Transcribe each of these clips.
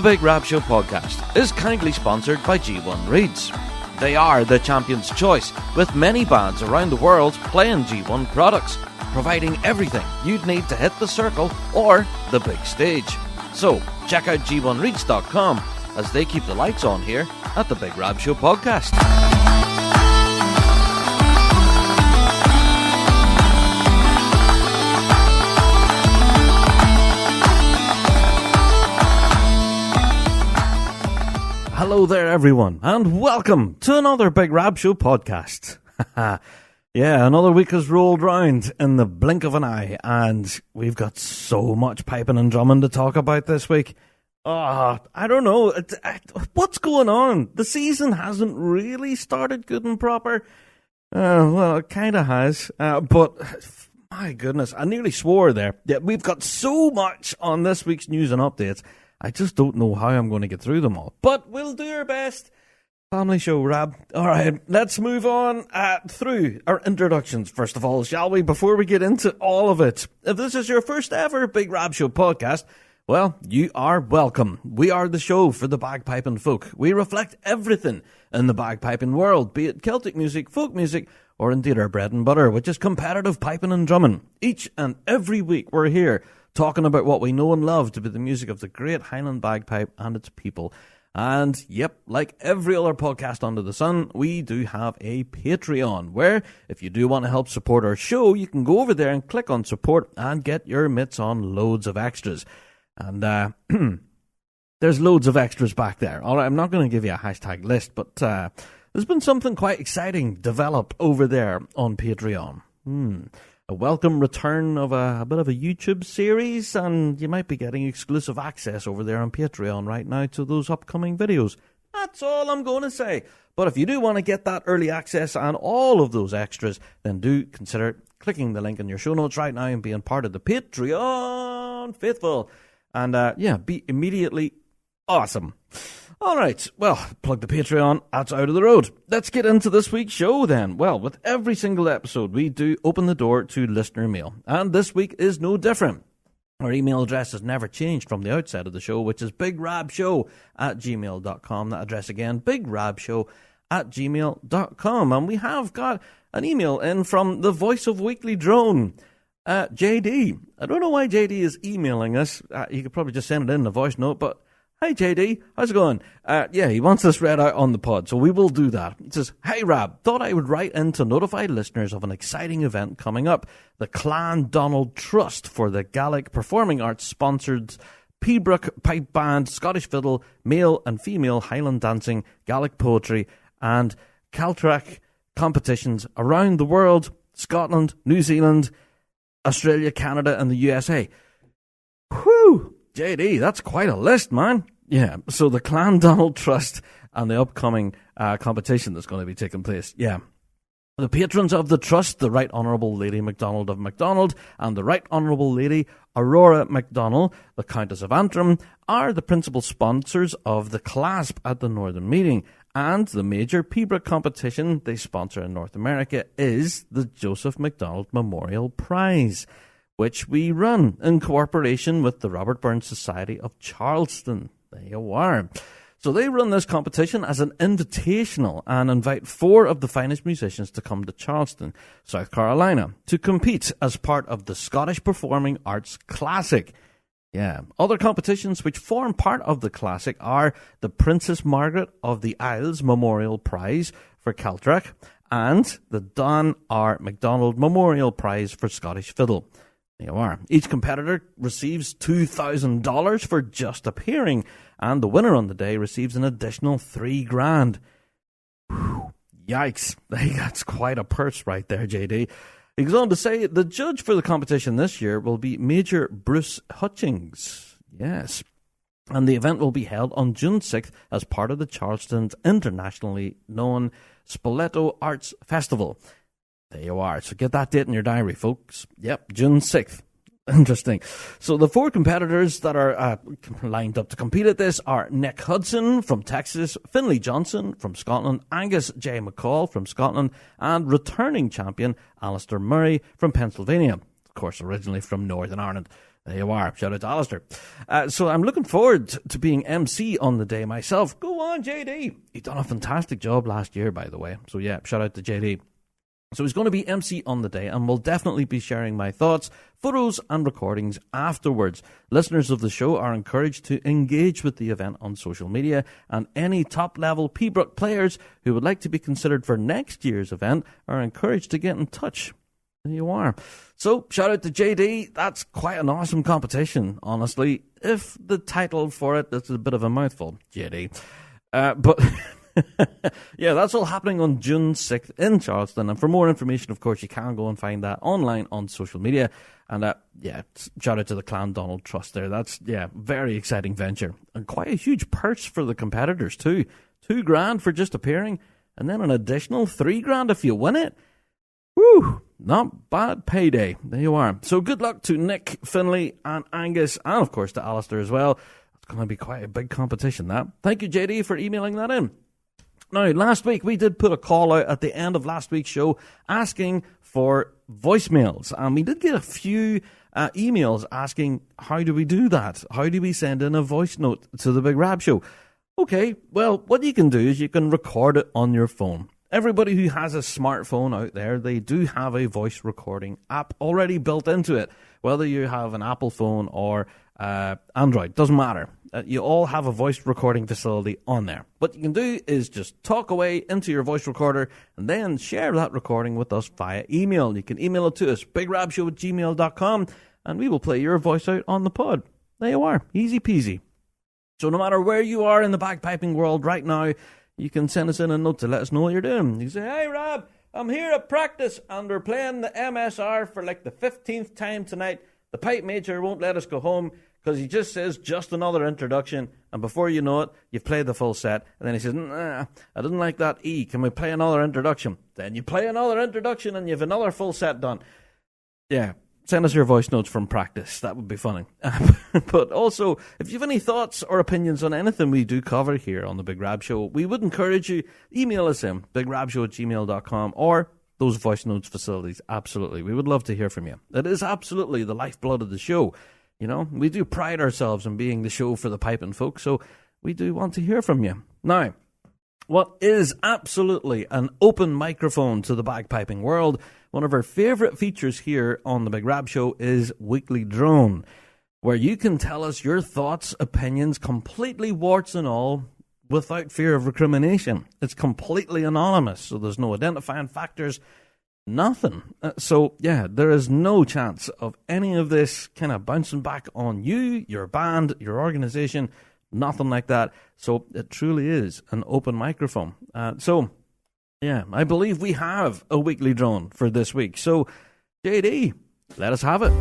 Big Rab Show Podcast is kindly sponsored by G1 Reeds. They are the champion's choice, with many bands around the world playing G1 products, providing everything you'd need to hit the circle or the big stage. So, check out g1reeds.com as they keep the lights on here at the Big Rab Show Podcast. Hello there, everyone, and welcome to another Big Rab Show podcast. Yeah, another week has rolled round in the blink of an eye, and we've got so much piping and drumming to talk about this week. I don't know. What's going on? The season hasn't really started good and proper. Well, it kind of has, but my goodness, I nearly swore there. Yeah, we've got so much on this week's news and updates. I just don't know how I'm going to get through them all. But we'll do our best. Family show, Rab. All right, let's move on through our introductions, first of all, shall we? Before we get into all of it. If this is your first ever Big Rab Show podcast, well, you are welcome. We are the show for the bagpiping folk. We reflect everything in the bagpiping world, be it Celtic music, folk music, or indeed our bread and butter, which is competitive piping and drumming. Each and every week we're here talking about what we know and love to be the music of the great Highland bagpipe and its people. And, yep, like every other podcast under the sun, we do have a Patreon, where if you do want to help support our show, you can go over there and click on support and get your mitts on loads of extras. And there's loads of extras back there. All right, I'm not going to give you a hashtag list, but there's been something quite exciting develop over there on Patreon. A welcome return of a bit of a YouTube series, and you might be getting exclusive access over there on Patreon right now to those upcoming videos. That's all I'm going to say. But if you do want to get that early access and all of those extras, then do consider clicking the link in your show notes right now and being part of the Patreon faithful. And be immediately awesome. All right, well, plug the Patreon, that's out of the road. Let's get into this week's show then. Well, with every single episode, we do open the door to listener mail. And this week is no different. Our email address has never changed from the outset of the show, which is bigrabshow@gmail.com. That address again, bigrabshow@gmail.com. And we have got an email in from the voice of Weekly Drone, JD. I don't know why JD is emailing us. You could probably just send it in a voice note, but hi, JD. How's it going? He wants this read out on the pod, so we will do that. He says, hey, Rab, thought I would write in to notify listeners of an exciting event coming up. The Clan Donald Trust for the Gaelic Performing Arts sponsored Pibroch Pipe Band, Scottish Fiddle, Male and Female Highland Dancing, Gaelic Poetry, and Caltrack competitions around the world, Scotland, New Zealand, Australia, Canada, and the USA. Whew! JD, that's quite a list, man. Yeah, so the Clan Donald Trust and the upcoming competition that's going to be taking place. Yeah. The patrons of the Trust, the Right Honourable Lady MacDonald of MacDonald and the Right Honourable Lady Aurora MacDonald, the Countess of Antrim, are the principal sponsors of the Clasp at the Northern Meeting. And the major Pibroch competition they sponsor in North America is the Joseph MacDonald Memorial Prize, which we run in cooperation with the Robert Burns Society of Charleston. There you are. So they run this competition as an invitational and invite 4 of the finest musicians to come to Charleston, South Carolina, to compete as part of the Scottish Performing Arts Classic. Yeah. Other competitions which form part of the Classic are the Princess Margaret of the Isles Memorial Prize for Caltrack and the Don R. MacDonald Memorial Prize for Scottish Fiddle. There you are. Each competitor receives $2,000 for just appearing, and the winner on the day receives an additional $3,000. Yikes. That's quite a purse right there, JD. He goes on to say the judge for the competition this year will be Major Bruce Hutchings. Yes. And the event will be held on June 6th as part of the Charleston's internationally known Spoleto Arts Festival. There you are. So get that date in your diary, folks. Yep, June 6th. Interesting. So the 4 competitors that are lined up to compete at this are Nick Hudson from Texas, Finlay Johnson from Scotland, Angus J. McCall from Scotland, and returning champion Alistair Murray from Pennsylvania. Of course, originally from Northern Ireland. There you are. Shout out to Alistair. So I'm looking forward to being MC on the day myself. Go on, JD. He done a fantastic job last year, by the way. So yeah, shout out to JD. So he's going to be MC on the day, and will definitely be sharing my thoughts, photos and recordings afterwards. Listeners of the show are encouraged to engage with the event on social media, and any top-level Pbrook players who would like to be considered for next year's event are encouraged to get in touch. There you are. So, shout out to JD. That's quite an awesome competition, honestly. If the title for it is a bit of a mouthful, JD. But... yeah, that's all happening on June 6th in Charleston. And for more information, of course, you can go and find that online on social media. And shout out to the Clan Donald Trust there. That's, very exciting venture. And quite a huge purse for the competitors, too. $2,000 for just appearing. And then an additional $3,000 if you win it. Woo! Not bad payday. There you are. So good luck to Nick, Finlay, and Angus, and of course to Alistair as well. It's going to be quite a big competition, that. Thank you, JD, for emailing that in. Now, last week we did put a call out at the end of last week's show asking for voicemails. And we did get a few emails asking, how do we do that? How do we send in a voice note to the Big Rab Show? Okay, well, what you can do is you can record it on your phone. Everybody who has a smartphone out there, they do have a voice recording app already built into it. Whether you have an Apple phone or Android, doesn't matter. You all have a voice recording facility on there. What you can do is just talk away into your voice recorder and then share that recording with us via email. You can email it to us, bigrabshow@gmail.com, and we will play your voice out on the pod. There you are. Easy peasy. So no matter where you are in the bagpiping world right now, you can send us in a note to let us know what you're doing. You can say, hey, Rab, I'm here at practice and we're playing the MSR for like the 15th time tonight. The pipe major won't let us go home because he just says, just another introduction. And before you know it, you've played the full set. And then he says, nah, I didn't like that E. Can we play another introduction? Then you play another introduction and you have another full set done. Yeah. Send us your voice notes from practice. That would be funny. But also, if you have any thoughts or opinions on anything we do cover here on the Big Rab Show, we would encourage you, email us in, bigrabshow@gmail.com, or those voice notes facilities. Absolutely. We would love to hear from you. It is absolutely the lifeblood of the show. You know, we do pride ourselves in being the show for the piping folk, so we do want to hear from you. Now, what is absolutely an open microphone to the bagpiping world, one of our favourite features here on the Big Rab Show is Weekly Drone, where you can tell us your thoughts, opinions, completely warts and all, without fear of recrimination. It's completely anonymous, so there's no identifying factors, nothing. There is no chance of any of this kind of bouncing back on you, your band, your organisation, nothing like that. So it truly is an open microphone. I believe we have a weekly drone for this week. So, JD, let us have it.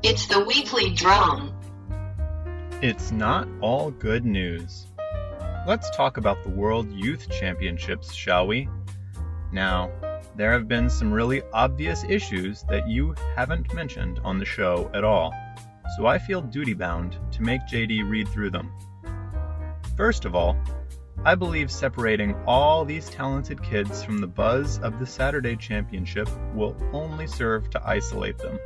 It's the weekly drone. It's not all good news. Let's talk about the World Youth Championships, shall we? Now, there have been some really obvious issues that you haven't mentioned on the show at all, so I feel duty-bound to make JD read through them. First of all, I believe separating all these talented kids from the buzz of the Saturday Championship will only serve to isolate them,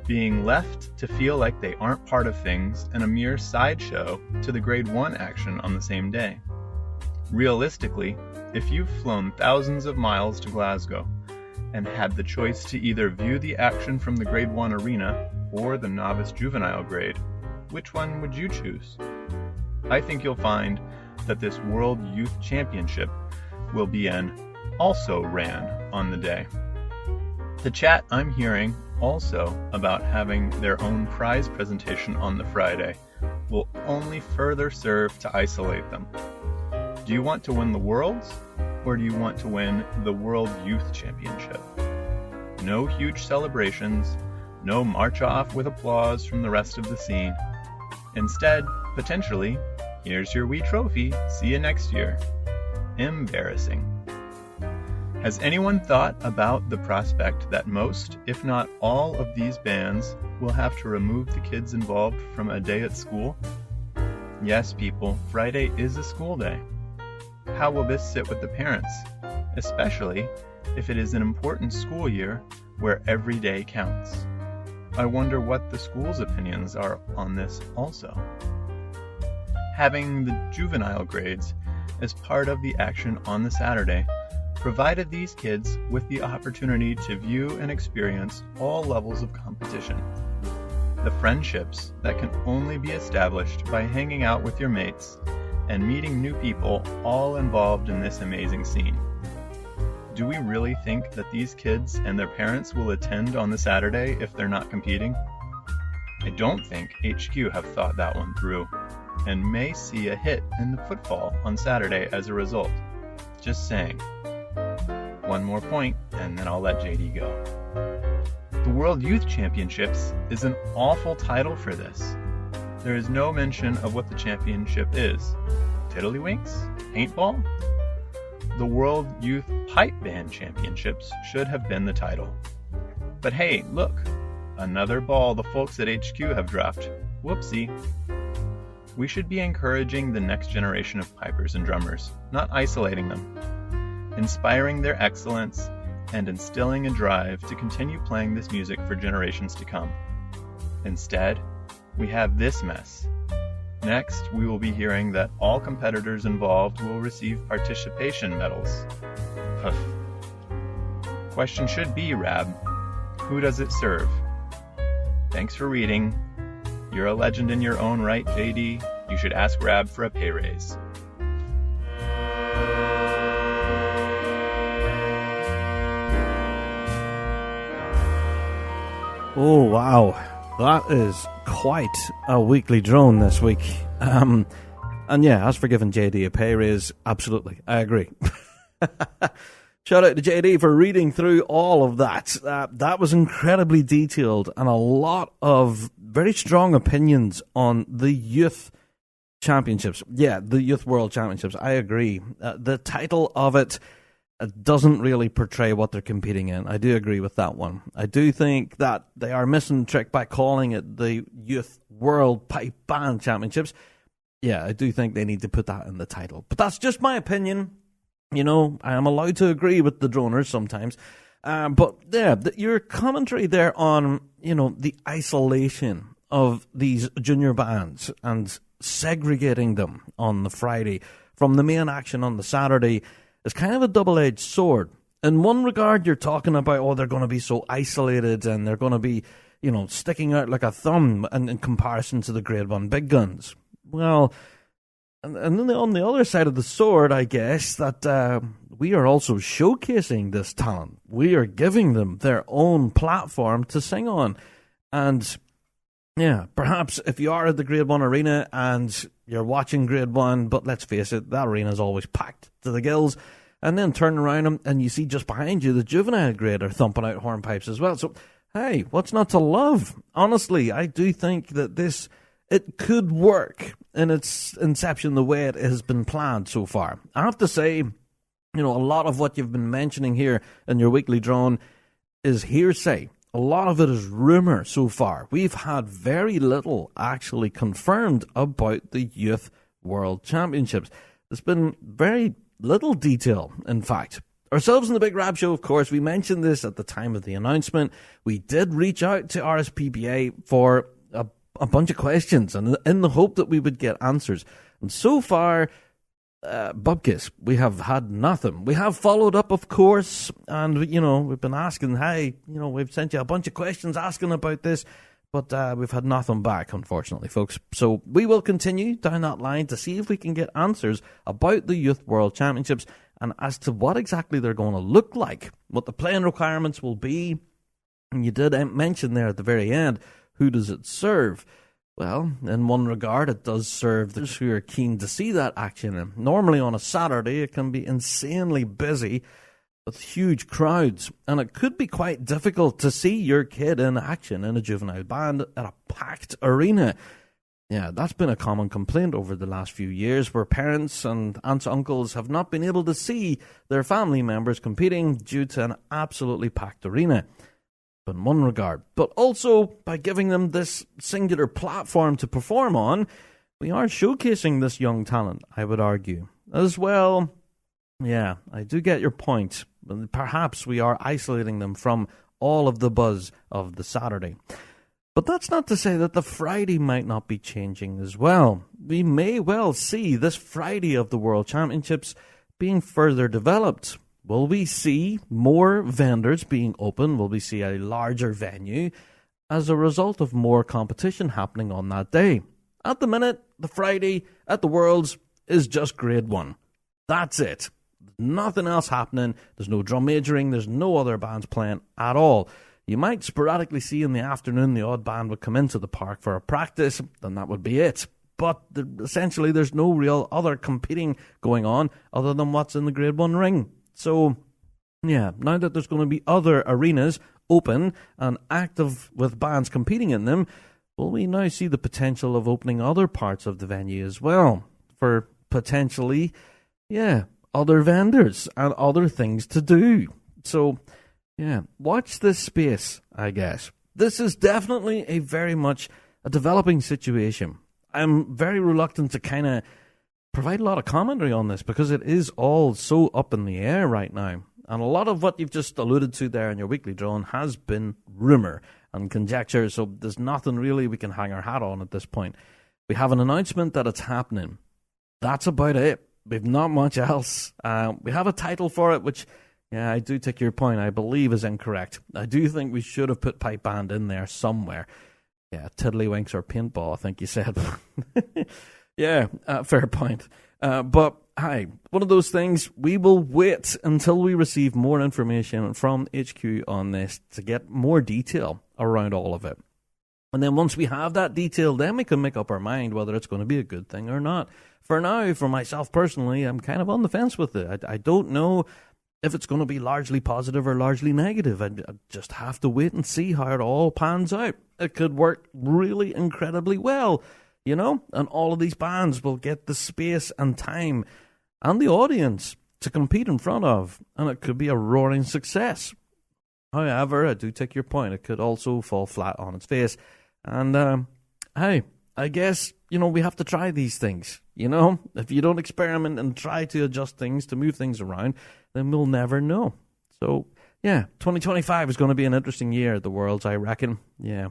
being left to feel like they aren't part of things and a mere sideshow to the Grade 1 action on the same day. Realistically, if you've flown thousands of miles to Glasgow and had the choice to either view the action from the Grade 1 arena or the novice juvenile grade, which one would you choose? I think you'll find that this World Youth Championship will be an also ran on the day. The chat I'm hearing also about having their own prize presentation on the Friday will only further serve to isolate them. Do you want to win the Worlds, or do you want to win the World Youth Championship? No huge celebrations, no march off with applause from the rest of the scene. Instead, potentially, here's your wee trophy, see you next year. Embarrassing. Has anyone thought about the prospect that most, if not all, of these bands will have to remove the kids involved from a day at school? Yes, people, Friday is a school day. How will this sit with the parents, especially if it is an important school year where every day counts. I wonder what the school's opinions are on this also. Having the juvenile grades as part of the action on the Saturday provided these kids with the opportunity to view and experience all levels of competition. The friendships that can only be established by hanging out with your mates and meeting new people all involved in this amazing scene. Do we really think that these kids and their parents will attend on the Saturday if they're not competing? I don't think HQ have thought that one through, and may see a hit in the footfall on Saturday as a result. Just saying. One more point, and then I'll let JD go. The World Youth Championships is an awful title for this. There is no mention of what the championship is. Tiddlywinks? Paintball? The World Youth Pipe Band Championships should have been the title. But hey, look, another ball the folks at HQ have dropped. Whoopsie. We should be encouraging the next generation of pipers and drummers, not isolating them. Inspiring their excellence and instilling a drive to continue playing this music for generations to come. Instead, we have this mess. Next, we will be hearing that all competitors involved will receive participation medals. Huff. Question should be, Rab, who does it serve? Thanks for reading. You're a legend in your own right, JD. You should ask Rab for a pay raise. Oh, wow. That is quite a weekly drone this week. And yeah, as for giving JD a pay raise, absolutely, I agree. Shout out to JD for reading through all of that. That was incredibly detailed and a lot of very strong opinions on the youth championships. Yeah, the Youth World Championships, I agree. The title of it doesn't really portray what they're competing in. I do agree with that one. I do think that they are missing the trick by calling it the Youth World Pipe Band Championships. Yeah, I do think they need to put that in the title. But that's just my opinion. You know, I am allowed to agree with the droners sometimes. But yeah, your commentary there on, you know, the isolation of these junior bands and segregating them on the Friday from the main action on the Saturday is kind of a double-edged sword. In one regard, you're talking about, oh, they're going to be so isolated and they're going to be, you know, sticking out like a thumb in comparison to the Grade 1 big guns. Well, and then on the other side of the sword, I guess, that we are also showcasing this talent. We are giving them their own platform to sing on. And yeah, perhaps if you are at the Grade 1 arena and you're watching Grade 1, but let's face it, that arena is always packed to the gills, and then turn around and you see just behind you the juvenile grade are thumping out hornpipes as well. So, hey, what's not to love? Honestly, I do think that it could work in its inception the way it has been planned so far. I have to say, you know, a lot of what you've been mentioning here in your weekly drone is hearsay. A lot of it is rumour so far. We've had very little actually confirmed about the Youth World Championships. There's been very little detail, in fact. Ourselves in the Big Rab Show, of course, we mentioned this at the time of the announcement. We did reach out to RSPBA for a bunch of questions and in the hope that we would get answers. And so far, bupkis, we have had nothing. We have followed up, of course, and, you know, we've been asking, hey, you know, we've sent you a bunch of questions asking about this, but we've had nothing back, unfortunately, folks. So we will continue down that line to see if we can get answers about the Youth World Championships and as to what exactly they're going to look like, what the playing requirements will be. And you did mention there at the very end, who does it serve? Well, in one regard, it does serve those who are keen to see that action. And normally on a Saturday, it can be insanely busy with huge crowds. And it could be quite difficult to see your kid in action in a juvenile band at a packed arena. Yeah, that's been a common complaint over the last few years, where parents and aunts and uncles have not been able to see their family members competing due to an absolutely packed arena. In one regard, but also by giving them this singular platform to perform on, we are showcasing this young talent, I would argue. As well, Yeah, I do get your point. Perhaps we are isolating them from all of the buzz of the Saturday. But that's not to say that the Friday might not be changing as well. We may well see this Friday of the World Championships being further developed. Will we see more vendors being open? Will we see a larger venue as a result of more competition happening on that day? At the minute, the Friday at the Worlds is just Grade 1. That's it. Nothing else happening. There's no drum majoring. There's no other bands playing at all. You might sporadically see in the afternoon the odd band would come into the park for a practice, then that would be it. But essentially there's no real other competing going on other than what's in the Grade 1 ring. So, yeah, now that there's going to be other arenas open and active with bands competing in them, will we now see the potential of opening other parts of the venue as well for potentially, other vendors and other things to do. So, yeah, watch this space, I guess. This is definitely a very much a developing situation. I'm very reluctant to kind of provide a lot of commentary on this because it is all so up in the air right now. And a lot of what you've just alluded to there in your weekly drone has been rumour and conjecture, so there's nothing really we can hang our hat on at this point. We have an announcement that it's happening. That's about it. We've not much else. We have a title for it, which, I do take your point, I believe is incorrect. I do think we should have put pipe band in there somewhere. Yeah, tiddlywinks or paintball, I think you said. Fair point. But, hi, one of those things, we will wait until we receive more information from HQ on this to get more detail around all of it. And then once we have that detail, then we can make up our mind whether it's going to be a good thing or not. For now, for myself personally, I'm kind of on the fence with it. I don't know if it's going to be largely positive or largely negative. I just have to wait and see how it all pans out. It could work really incredibly well, and all of these bands will get the space and time and the audience to compete in front of, and it could be a roaring success. However, I do take your point. It could also fall flat on its face. And, I guess, we have to try these things. If you don't experiment and try to adjust things, to move things around, then we'll never know. So, 2025 is going to be an interesting year at the Worlds, I reckon. Yeah.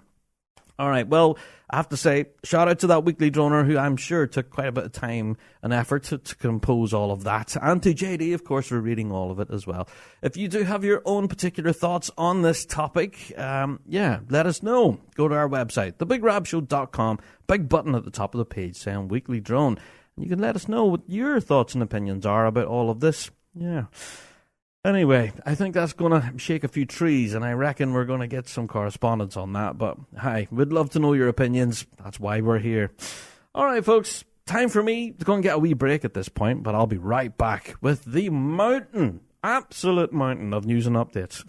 All right, well, I have to say, shout out to that weekly droner who I'm sure took quite a bit of time and effort to compose all of that. And to JD, of course, for reading all of it as well. If you do have your own particular thoughts on this topic, let us know. Go to our website, thebigrabshow.com, big button at the top of the page saying weekly drone. And you can let us know what your thoughts and opinions are about all of this. Yeah. Anyway, I think that's going to shake a few trees, and I reckon we're going to get some correspondence on that. But, hi, we'd love to know your opinions. That's why we're here. All right, folks, time for me to go and get a wee break at this point, but I'll be right back with the absolute mountain of news and updates.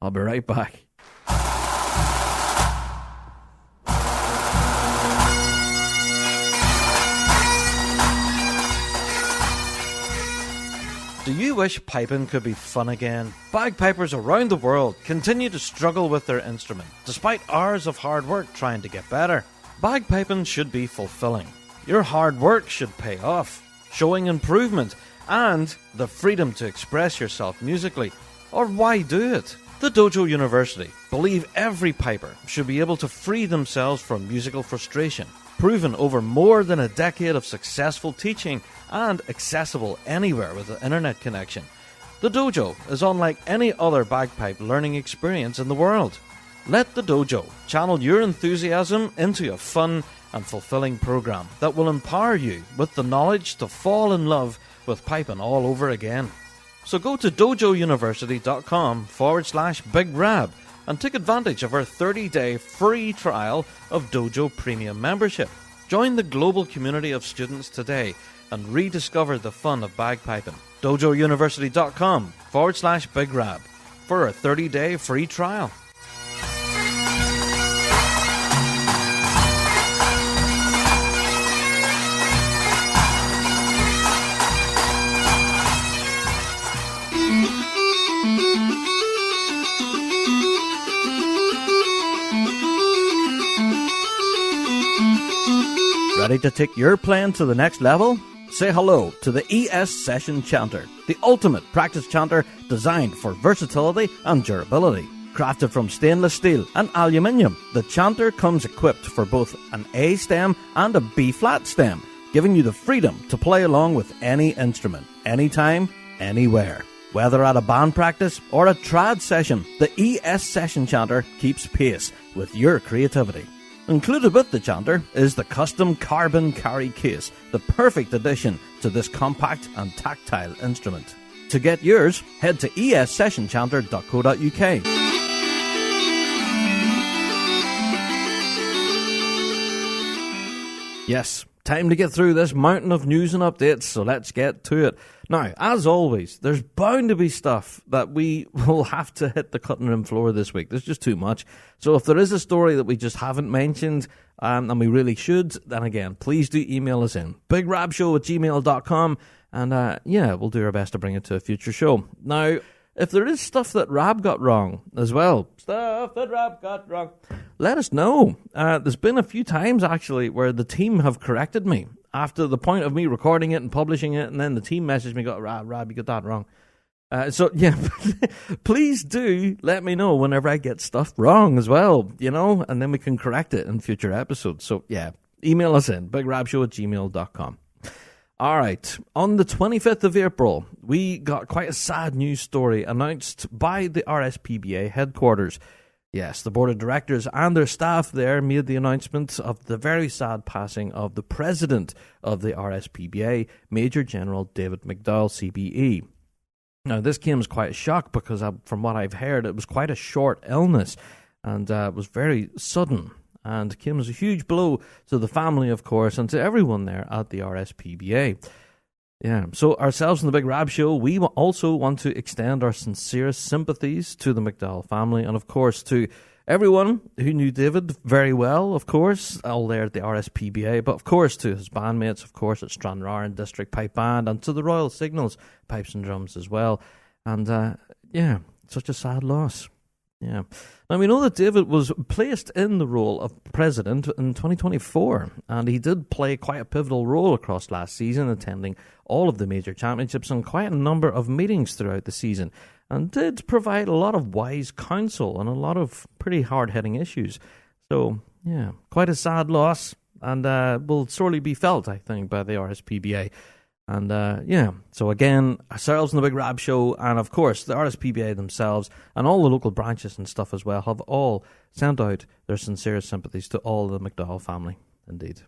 I'll be right back. Do you wish piping could be fun again? Bagpipers around the world continue to struggle with their instrument, despite hours of hard work trying to get better. Bagpiping should be fulfilling. Your hard work should pay off, showing improvement and the freedom to express yourself musically. Or why do it? The Dojo University believe every piper should be able to free themselves from musical frustration, proven over more than a decade of successful teaching and accessible anywhere with an internet connection. The Dojo is unlike any other bagpipe learning experience in the world. Let the Dojo channel your enthusiasm into a fun and fulfilling program that will empower you with the knowledge to fall in love with piping all over again. So go to dojouniversity.com/Big Rab and take advantage of our 30-day free trial of Dojo Premium membership. Join the global community of students today and rediscover the fun of bagpiping. dojouniversity.com/Big Rab for a 30-day free trial. Ready to take your playing to the next level? say hello to the ES Session Chanter, the ultimate practice chanter designed for versatility and durability. Crafted from stainless steel and aluminium, the chanter comes equipped for both an A stem and a B flat stem, giving you the freedom to play along with any instrument, anytime, anywhere. Whether at a band practice or a trad session, the ES Session Chanter keeps pace with your creativity. Included with the chanter is the custom carbon carry case, the perfect addition to this compact and tactile instrument. To get yours, head to essessionchanter.co.uk. Yes, time to get through this mountain of news and updates, so let's get to it. Now, as always, there's bound to be stuff that we will have to hit the cutting room floor this week. There's just too much. So if there is a story that we just haven't mentioned, and we really should, then again, please do email us in. bigrabshow@gmail.com, and we'll do our best to bring it to a future show. Now, if there is stuff that Rab got wrong as well, let us know. There's been a few times, actually, where the team have corrected me after the point of me recording it and publishing it, and then the team messaged me, Rab, you got that wrong. Please do let me know whenever I get stuff wrong as well, and then we can correct it in future episodes. So, yeah, email us in, bigrabshow@gmail.com. All right, on the 25th of April, we got quite a sad news story announced by the RSPBA headquarters. Yes, the board of directors and their staff there made the announcement of the very sad passing of the president of the RSPBA, Major General David McDowell, CBE. Now, this came as quite a shock because from what I've heard, it was quite a short illness and it was very sudden. And came as a huge blow to the family, of course, and to everyone there at the RSPBA. Yeah, so ourselves in the Big Rab Show, we also want to extend our sincerest sympathies to the McDowell family, and of course to everyone who knew David very well, of course, all there at the RSPBA, but of course to his bandmates, of course, at Stranraer District Pipe Band, and to the Royal Signals Pipes and Drums as well. And such a sad loss. Yeah. Now, we know that David was placed in the role of president in 2024, and he did play quite a pivotal role across last season, attending all of the major championships and quite a number of meetings throughout the season, and did provide a lot of wise counsel on a lot of pretty hard-hitting issues. So, yeah, quite a sad loss, and will sorely be felt, I think, by the RSPBA. And, so again, ourselves in the Big Rab Show, and of course, the RSPBA themselves, and all the local branches and stuff as well, have all sent out their sincerest sympathies to all the McDowell family, indeed.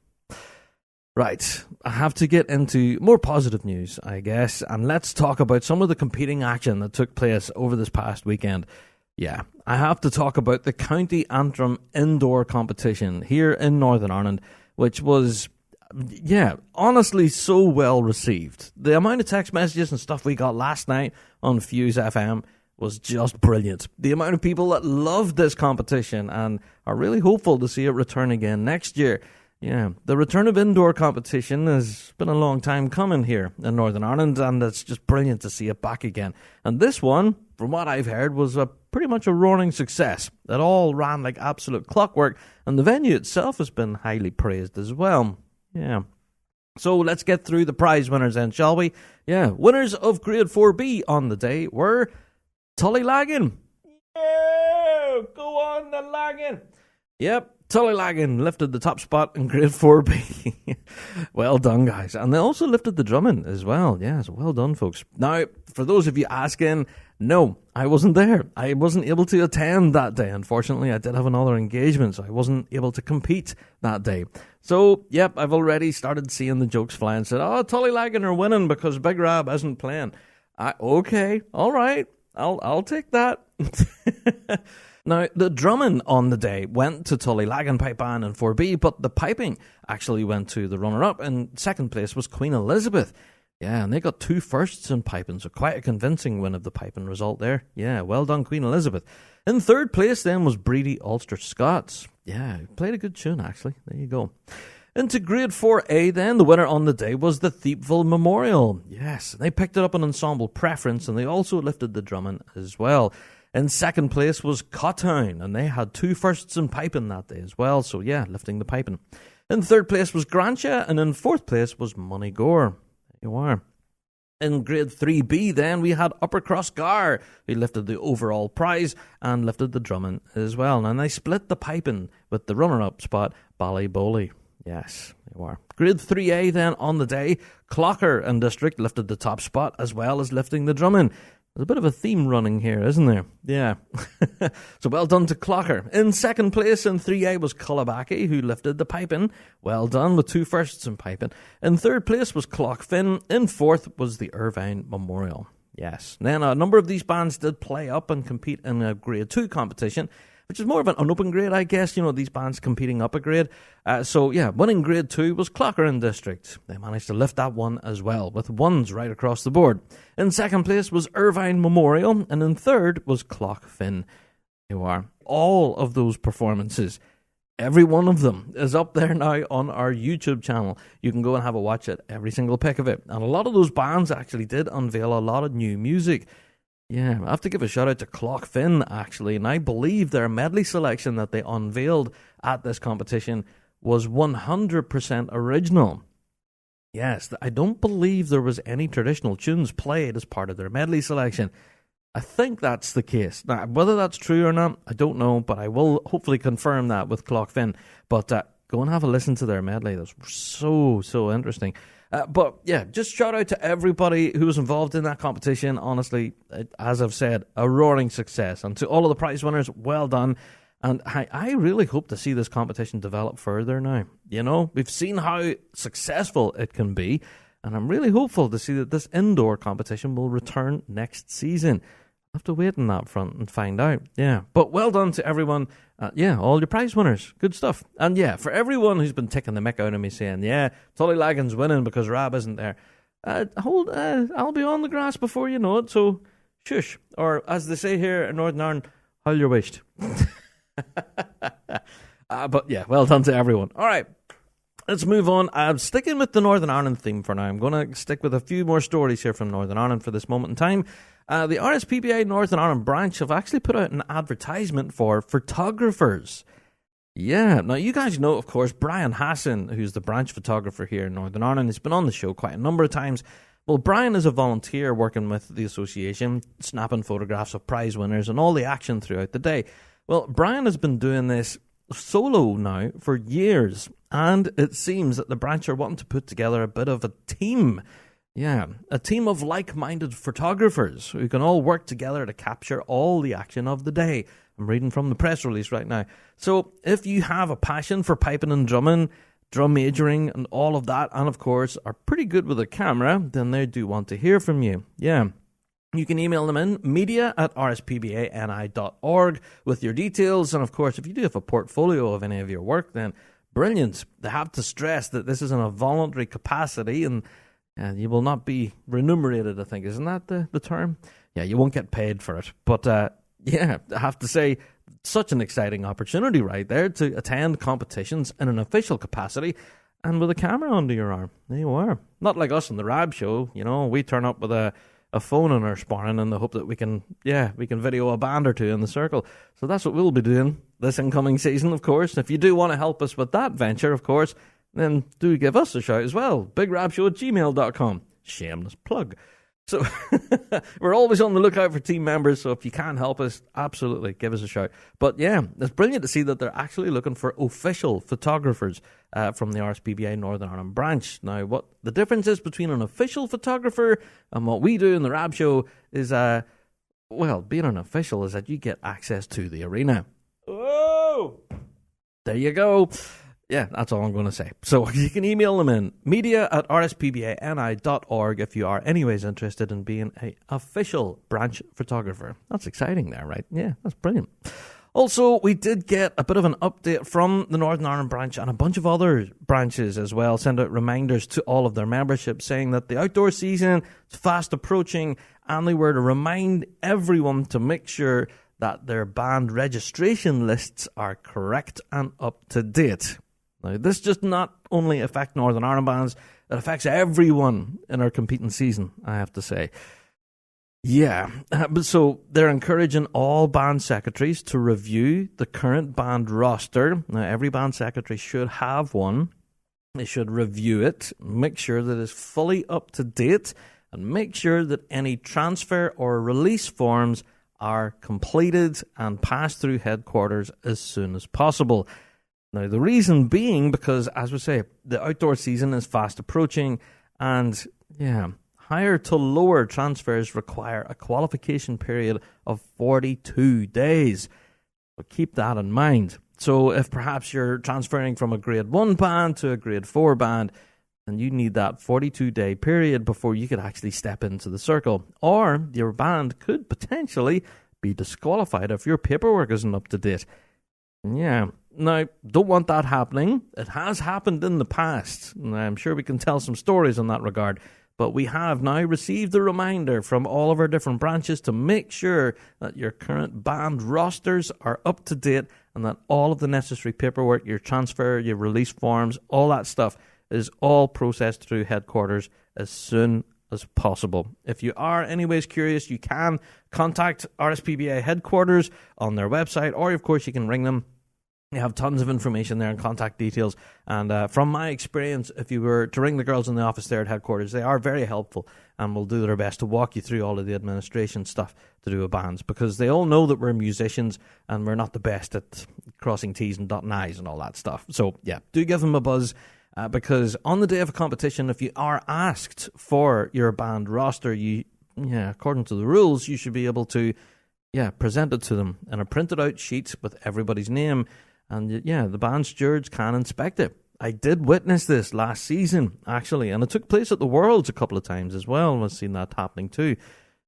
Right, I have to get into more positive news, I guess, and let's talk about some of the competing action that took place over this past weekend. Yeah, I have to talk about the County Antrim Indoor Competition here in Northern Ireland, which was... yeah, honestly, so well received. The amount of text messages and stuff we got last night on Fuse FM was just brilliant. The amount of people that loved this competition and are really hopeful to see it return again next year. Yeah, the return of indoor competition has been a long time coming here in Northern Ireland, and it's just brilliant to see it back again. And this one, from what I've heard, was pretty much a roaring success. It all ran like absolute clockwork, and the venue itself has been highly praised as well. Yeah. So let's get through the prize winners then, shall we? Yeah. Winners of Grade 4B on the day were Tullylagan. Yeah, go on the Lagan. Yep, Tullylagan lifted the top spot in Grade 4B. Well done, guys. And they also lifted the drumming as well. Yeah, so well done, folks. Now, for those of you asking, no, I wasn't there. I wasn't able to attend that day. Unfortunately, I did have another engagement, so I wasn't able to compete that day. So, yep, I've already started seeing the jokes fly and said, Tullylagan are winning because Big Rab isn't playing. Okay, all right, I'll take that. Now, the drumming on the day went to Tullylagan Pipe Band in 4B, but the piping actually went to the runner-up, and second place was Queen Elizabeth. Yeah, and they got 2 firsts in piping, so quite a convincing win of the piping result there. Yeah, well done, Queen Elizabeth. In third place then was Breedy Ulster Scots. Yeah, played a good tune, actually. There you go. Into Grade 4A then, the winner on the day was the Thiepville Memorial. Yes, they picked it up an ensemble preference, and they also lifted the drumming as well. In second place was Cottown, and they had 2 firsts in piping that day as well, so yeah, lifting the piping. In third place was Grantia, and in fourth place was Moneygore. You are. In grade 3B then, we had Upper Crossgar, who lifted the overall prize and lifted the drumming as well. And they split the piping with the runner-up spot, Ballybowly. Yes, they were. Grade 3A then on the day, Clocker and District lifted the top spot as well as lifting the drumming. There's a bit of a theme running here, isn't there? Yeah. So well done to Clocker. In second place in 3A was Cullabaki, who lifted the piping. Well done, with 2 firsts in piping. In third place was Clockfin. In fourth was the Irvine Memorial. Yes. Then a number of these bands did play up and compete in a grade 2 competition, which is more of an open grade, I guess. You know, these bands competing up a grade. So, yeah, winning grade 2 was Clocker and District. They managed to lift that one as well, with ones right across the board. In second place was Irvine Memorial, and in third was Clockfin. You are. All of those performances, every one of them, is up there now on our YouTube channel. You can go and have a watch at every single pick of it. And a lot of those bands actually did unveil a lot of new music. Yeah, I have to give a shout out to Clockfin, actually, and I believe their medley selection that they unveiled at this competition was 100% original. Yes, I don't believe there was any traditional tunes played as part of their medley selection. I think that's the case. Now, whether that's true or not, I don't know, but I will hopefully confirm that with Clockfin. But go and have a listen to their medley. That's so interesting. But yeah, just shout out to everybody who was involved in that competition. Honestly, as I've said, a roaring success. And to all of the prize winners, well done. And I really hope to see this competition develop further now. You know, we've seen how successful it can be. And I'm really hopeful to see that this indoor competition will return next season. I'll have to wait on that front and find out. Yeah, but well done to everyone. All your prize winners. Good stuff. And yeah, for everyone who's been taking the mick out of me saying, yeah, Tullylagan's winning because Rab isn't there. I'll be on the grass before you know it, so shush. Or as they say here in Northern Ireland, hold your waist. But yeah, well done to everyone. All right. Let's move on. I'm sticking with the Northern Ireland theme for now. I'm going to stick with a few more stories here from Northern Ireland for this moment in time. The RSPBA Northern Ireland branch have actually put out an advertisement for photographers. Yeah, now you guys know, of course, Brian Hassan, who's the branch photographer here in Northern Ireland. He's been on the show quite a number of times. Well, Brian is a volunteer working with the association, snapping photographs of prize winners and all the action throughout the day. Well, Brian has been doing this solo now for years, and it seems that the branch are wanting to put together a bit of a team. Yeah, a team of like-minded photographers who can all work together to capture all the action of the day. I'm reading from the press release right now. So if you have a passion for piping and drumming, drum majoring and all of that, and of course are pretty good with a camera, then they do want to hear from you. Yeah. You can email them in, media@rspbani.org with your details. And of course, if you do have a portfolio of any of your work, then brilliant. They have to stress that this is in a voluntary capacity and you will not be remunerated, I think. Isn't that the term? Yeah, you won't get paid for it. But yeah, I have to say, such an exciting opportunity right there to attend competitions in an official capacity and with a camera under your arm. There you are. Not like us on the Rab Show, you know, we turn up with a phone in our sparring in the hope that we can video a band or two in the circle. So that's what we'll be doing this incoming season, of course. If you do want to help us with that venture, of course, then do give us a shout as well. bigrabshow@gmail.com. Shameless plug. So we're always on the lookout for team members, so if you can help us, absolutely give us a shout. But yeah, it's brilliant to see that they're actually looking for official photographers from the RSPBA Northern Ireland branch. Now, what the difference is between an official photographer and what we do in the Rab Show is, being an official is that you get access to the arena. Oh! There you go. Yeah, that's all I'm going to say. So you can email them in, media@rspbani.org if you are anyways interested in being an official branch photographer. That's exciting there, right? Yeah, that's brilliant. Also, we did get a bit of an update from the Northern Ireland branch and a bunch of other branches as well. Send out reminders to all of their membership saying that the outdoor season is fast approaching and they were to remind everyone to make sure that their band registration lists are correct and up to date. Now, this just not only affects Northern Ireland bands, it affects everyone in our competing season, I have to say. Yeah, but so they're encouraging all band secretaries to review the current band roster. Now, every band secretary should have one. They should review it, make sure that it's fully up to date, and make sure that any transfer or release forms are completed and passed through headquarters as soon as possible. Now, the reason being because, as we say, the outdoor season is fast approaching, and higher to lower transfers require a qualification period of 42 days. So keep that in mind. So if perhaps you're transferring from a grade 1 band to a grade 4 band, then you need that 42-day period before you could actually step into the circle. Or your band could potentially be disqualified if your paperwork isn't up to date. Yeah. Now, don't want that happening. It has happened in the past. And I'm sure we can tell some stories in that regard. But we have now received a reminder from all of our different branches to make sure that your current band rosters are up to date and that all of the necessary paperwork, your transfer, your release forms, all that stuff is all processed through headquarters as soon as possible. If you are anyways curious, you can contact RSPBA headquarters on their website, or of course you can ring them. They have tons of information there and contact details. And from my experience, if you were to ring the girls in the office there at headquarters, they are very helpful and will do their best to walk you through all of the administration stuff to do with bands, because they all know that we're musicians and we're not the best at crossing T's and dotting I's and all that stuff. So, yeah, do give them a buzz, because on the day of a competition, if you are asked for your band roster, according to the rules, you should be able to present it to them in a printed out sheet with everybody's name. And the band stewards can inspect it. I did witness this last season, actually, and it took place at the Worlds a couple of times as well. I've seen that happening too.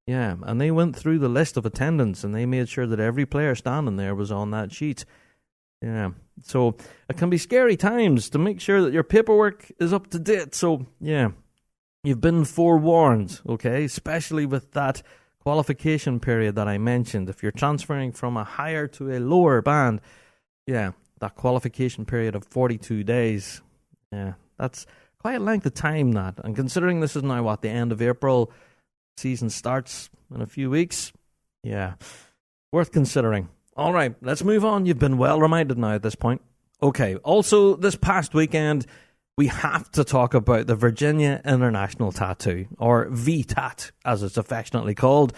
Yeah, and they went through the list of attendance and they made sure that every player standing there was on that sheet. Yeah, so it can be scary times to make sure that your paperwork is up to date. So, you've been forewarned, okay, especially with that qualification period that I mentioned. If you're transferring from a higher to a lower band, that qualification period of 42 days, that's quite a length of time, that. And considering this is now, the end of April, season starts in a few weeks, worth considering. All right, let's move on. You've been well reminded now at this point. Okay, also this past weekend, we have to talk about the Virginia International Tattoo, or VTAT, as it's affectionately called.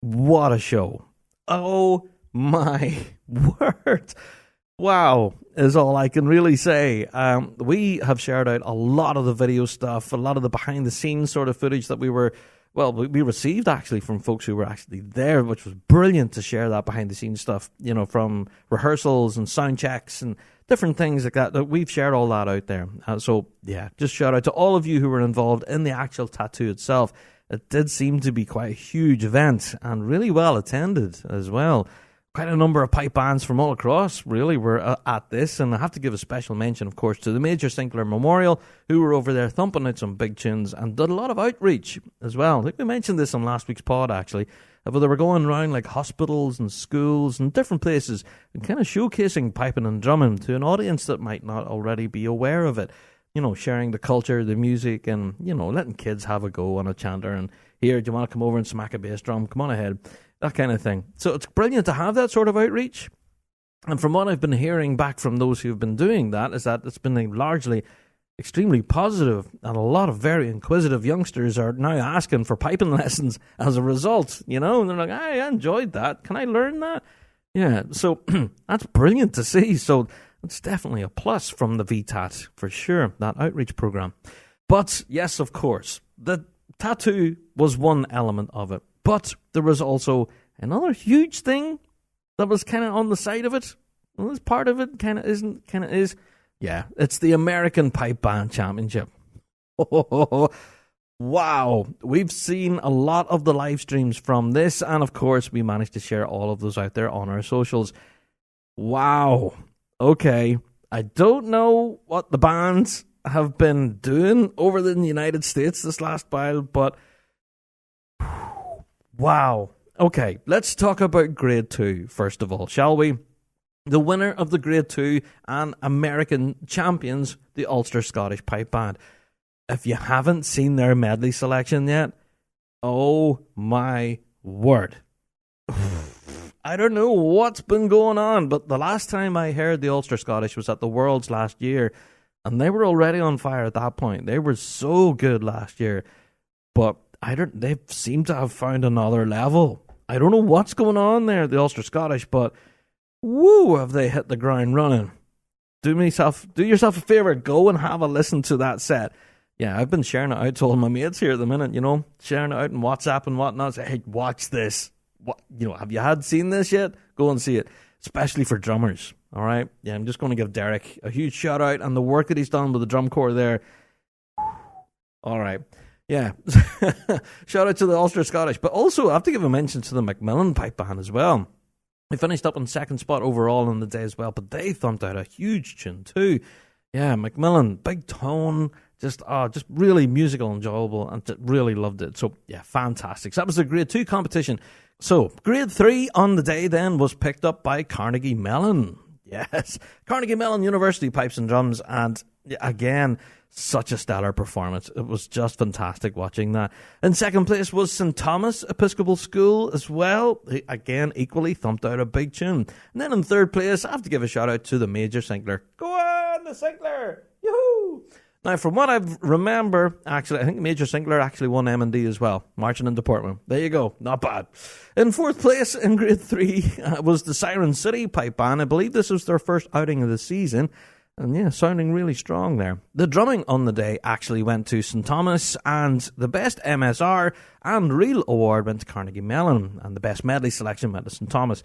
What a show. Oh my word. Wow, is all I can really say. We have shared out a lot of the video stuff, a lot of the behind-the-scenes sort of footage that we received actually from folks who were actually there, which was brilliant to share that behind-the-scenes stuff, from rehearsals and sound checks and different things like that we've shared all that out there. Just shout out to all of you who were involved in the actual tattoo itself. It did seem to be quite a huge event and really well attended as well. Quite a number of pipe bands from all across, really, were at this. And I have to give a special mention, of course, to the Major Sinclair Memorial, who were over there thumping out some big tunes and did a lot of outreach as well. I think we mentioned this on last week's pod, actually. But they were going around like hospitals and schools and different places and kind of showcasing piping and drumming to an audience that might not already be aware of it. Sharing the culture, the music, and, letting kids have a go on a chanter. And here, do you want to come over and smack a bass drum? Come on ahead. That kind of thing. So it's brilliant to have that sort of outreach. And from what I've been hearing back from those who've been doing that, is that it's been largely extremely positive, and a lot of very inquisitive youngsters are now asking for piping lessons as a result, and they're like, hey, I enjoyed that. Can I learn that? Yeah, so that's brilliant to see. So it's definitely a plus from the VTAT, for sure, that outreach program. But yes, of course, the tattoo was one element of it. But there was also another huge thing that was kind of on the side of it. Well, this part of it kind of isn't, kind of is. Yeah, it's the American Pipe Band Championship. Wow. We've seen a lot of the live streams from this, and of course, we managed to share all of those out there on our socials. Wow. Okay. I don't know what the bands have been doing over in the United States this last while, but wow. Okay, let's talk about Grade 2 first of all, shall we? The winner of the Grade 2 and American champions, the Ulster Scottish Pipe Band. If you haven't seen their medley selection yet, oh my word. I don't know what's been going on, but the last time I heard the Ulster Scottish was at the Worlds last year. And they were already on fire at that point. They were so good last year. But they seem to have found another level. I don't know what's going on there, the Ulster Scottish, but woo, have they hit the ground running. Do yourself a favour, go and have a listen to that set. Yeah, I've been sharing it out to all my mates here at the minute, sharing it out in WhatsApp and whatnot. Say, hey, watch this. Have you seen this yet? Go and see it, especially for drummers. All right? Yeah, I'm just going to give Derek a huge shout out and the work that he's done with the drum corps there. All right. Yeah. Shout out to the Ulster Scottish. But also, I have to give a mention to the Macmillan Pipe Band as well. They finished up in second spot overall on the day as well, but they thumped out a huge tune too. Yeah, Macmillan, big tone, just really musical, enjoyable, and really loved it. So, yeah, fantastic. So that was the Grade 2 competition. So, Grade 3 on the day then was picked up by Carnegie Mellon. Yes, Carnegie Mellon University Pipes and Drums, and again, such a stellar performance. It was just fantastic watching that. In second place was St. Thomas Episcopal School as well. They, again, equally thumped out a big tune. And then in third place, I have to give a shout out to the Major Sinclair. Go on, the Sinclair! Yoo-hoo! Now, from what I remember, actually, I think Major Sinclair actually won M&D as well, marching into Portman. There you go, not bad. In fourth place in Grade 3 was the Siren City Pipe Band. I believe this was their first outing of the season. And yeah, sounding really strong there. The drumming on the day actually went to St. Thomas, and the best MSR and Reel award went to Carnegie Mellon, and the best medley selection went to St. Thomas.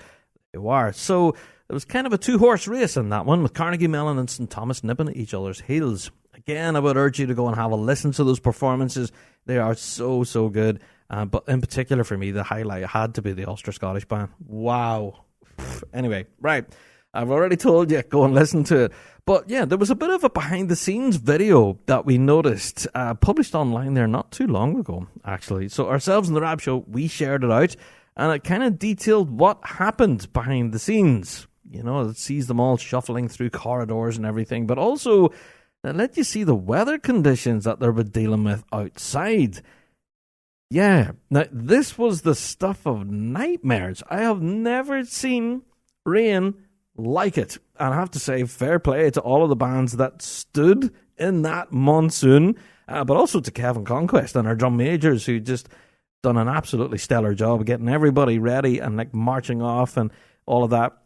They were. So it was kind of a two-horse race in that one, with Carnegie Mellon and St. Thomas nipping at each other's heels. Again, I would urge you to go and have a listen to those performances. They are so, so good. But in particular for me, the highlight had to be the Ulster Scottish Band. Wow. Anyway, right. I've already told you, go and listen to it. But yeah, there was a bit of a behind-the-scenes video that we noticed, published online there not too long ago, actually. So ourselves and the Rab Show, we shared it out, and it kind of detailed what happened behind the scenes. It sees them all shuffling through corridors and everything, but also it let you see the weather conditions that they were dealing with outside. Yeah, now this was the stuff of nightmares. I have never seen rain like it. And I have to say, fair play to all of the bands that stood in that monsoon, but also to Kevin Conquest and our drum majors, who just done an absolutely stellar job of getting everybody ready and marching off and all of that.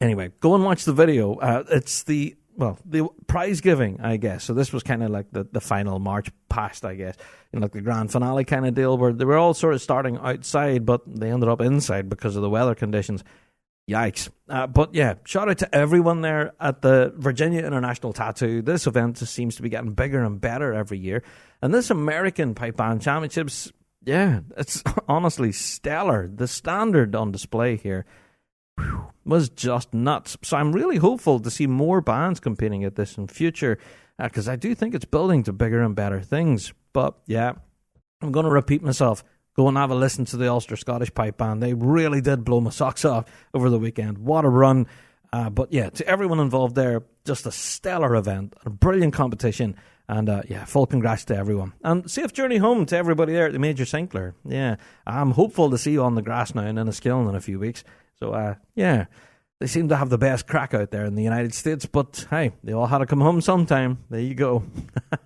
Anyway, go and watch the video. It's the prize giving, I guess. So this was kind of like the final march past, I guess, like the grand finale kind of deal, where they were all sort of starting outside, but they ended up inside because of the weather conditions. Yikes. But yeah, shout out to everyone there at the Virginia International Tattoo. This event just seems to be getting bigger and better every year. And this American Pipe Band Championships, yeah, it's honestly stellar. The standard on display here was just nuts. So I'm really hopeful to see more bands competing at this in future, because I do think it's building to bigger and better things. But yeah, I'm going to repeat myself. Go and have a listen to the Ulster Scottish Pipe Band. They really did blow my socks off over the weekend. What a run. But yeah, to everyone involved there, just a stellar event, a brilliant competition. And yeah, full congrats to everyone. And safe journey home to everybody there at the Major Sinclair. Yeah, I'm hopeful to see you on the grass now in Enniskillen in a few weeks. So yeah, they seem to have the best crack out there in the United States. But hey, they all had to come home sometime. There you go.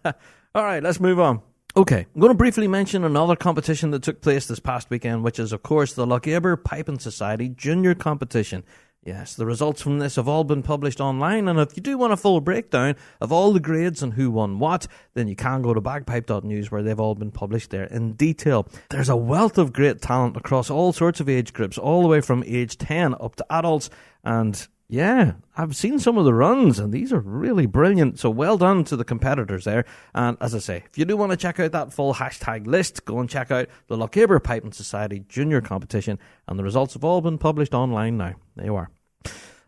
All right, let's move on. Okay, I'm going to briefly mention another competition that took place this past weekend, which is, of course, the Lochaber Piping Society Junior Competition. Yes, the results from this have all been published online, and if you do want a full breakdown of all the grades and who won what, then you can go to bagpipe.news, where they've all been published there in detail. There's a wealth of great talent across all sorts of age groups, all the way from age 10 up to adults, and yeah, I've seen some of the runs, and these are really brilliant. So well done to the competitors there. And as I say, if you do want to check out that full hashtag list, go and check out the Lochaber Piping Society Junior Competition. And the results have all been published online now. There you are.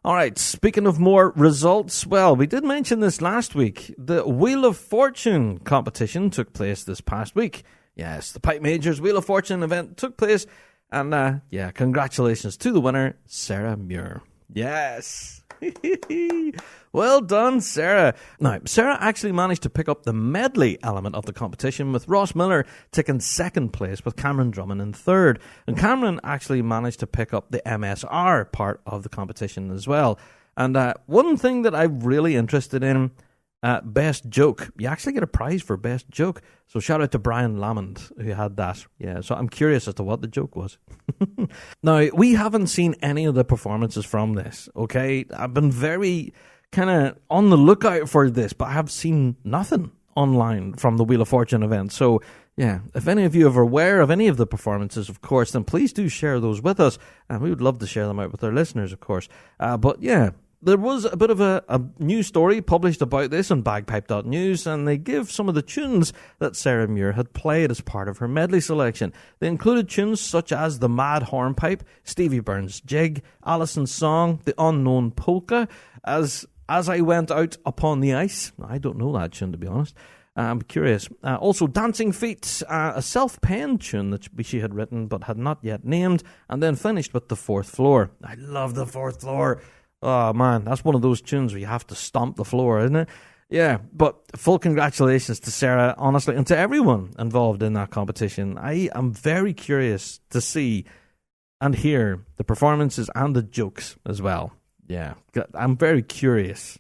All right, speaking of more results, well, we did mention this last week. The Wheel of Fortune competition took place this past week. Yes, the Pipe Majors Wheel of Fortune event took place. And yeah, congratulations to the winner, Sarah Muir. Yes. Well done, Sarah. Now, Sarah actually managed to pick up the medley element of the competition, with Ross Miller taking second place with Cameron Drummond in third. And Cameron actually managed to pick up the MSR part of the competition as well. And one thing that I'm really interested in, Best joke. You actually get a prize for best joke. So shout out to Brian Lamond who had that. Yeah, so I'm curious as to what the joke was. Now, we haven't seen any of the performances from this, okay? I've been very kind of on the lookout for this, but I have seen nothing online from the Wheel of Fortune event. So, yeah, if any of you are aware of any of the performances, of course, then please do share those with us. And we would love to share them out with our listeners, of course. But, yeah, there was a bit of a news story published about this on bagpipe.news, and they give some of the tunes that Sarah Muir had played as part of her medley selection. They included tunes such as The Mad Hornpipe, Stevie Burns' Jig, Alison's Song, The Unknown Polka, As I Went Out Upon the Ice. I don't know that tune, to be honest. I'm curious. Also, Dancing Feet, a self-penned tune that she had written but had not yet named, and then finished with The Fourth Floor. I love The Fourth Floor. Oh, man, that's one of those tunes where you have to stomp the floor, isn't it? Yeah, but full congratulations to Sarah, honestly, and to everyone involved in that competition. I am very curious to see and hear the performances and the jokes as well. Yeah, I'm very curious.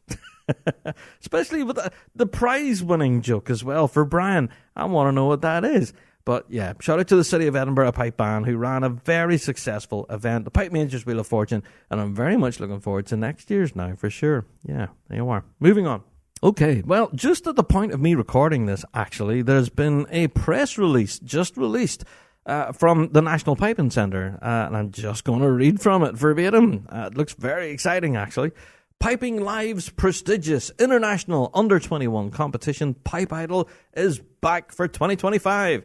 Especially with the prize-winning joke as well for Brian. I want to know what that is. But yeah, shout out to the City of Edinburgh Pipe Band who ran a very successful event, the Pipe Majors Wheel of Fortune, and I'm very much looking forward to next year's now for sure. Yeah, there you are. Moving on. Okay, well, just at the point of me recording this, actually, there's been a press release just released from the National Piping Centre, and I'm just going to read from it verbatim. It looks very exciting, actually. Piping Live's prestigious international under-21 competition, Pipe Idol, is back for 2025.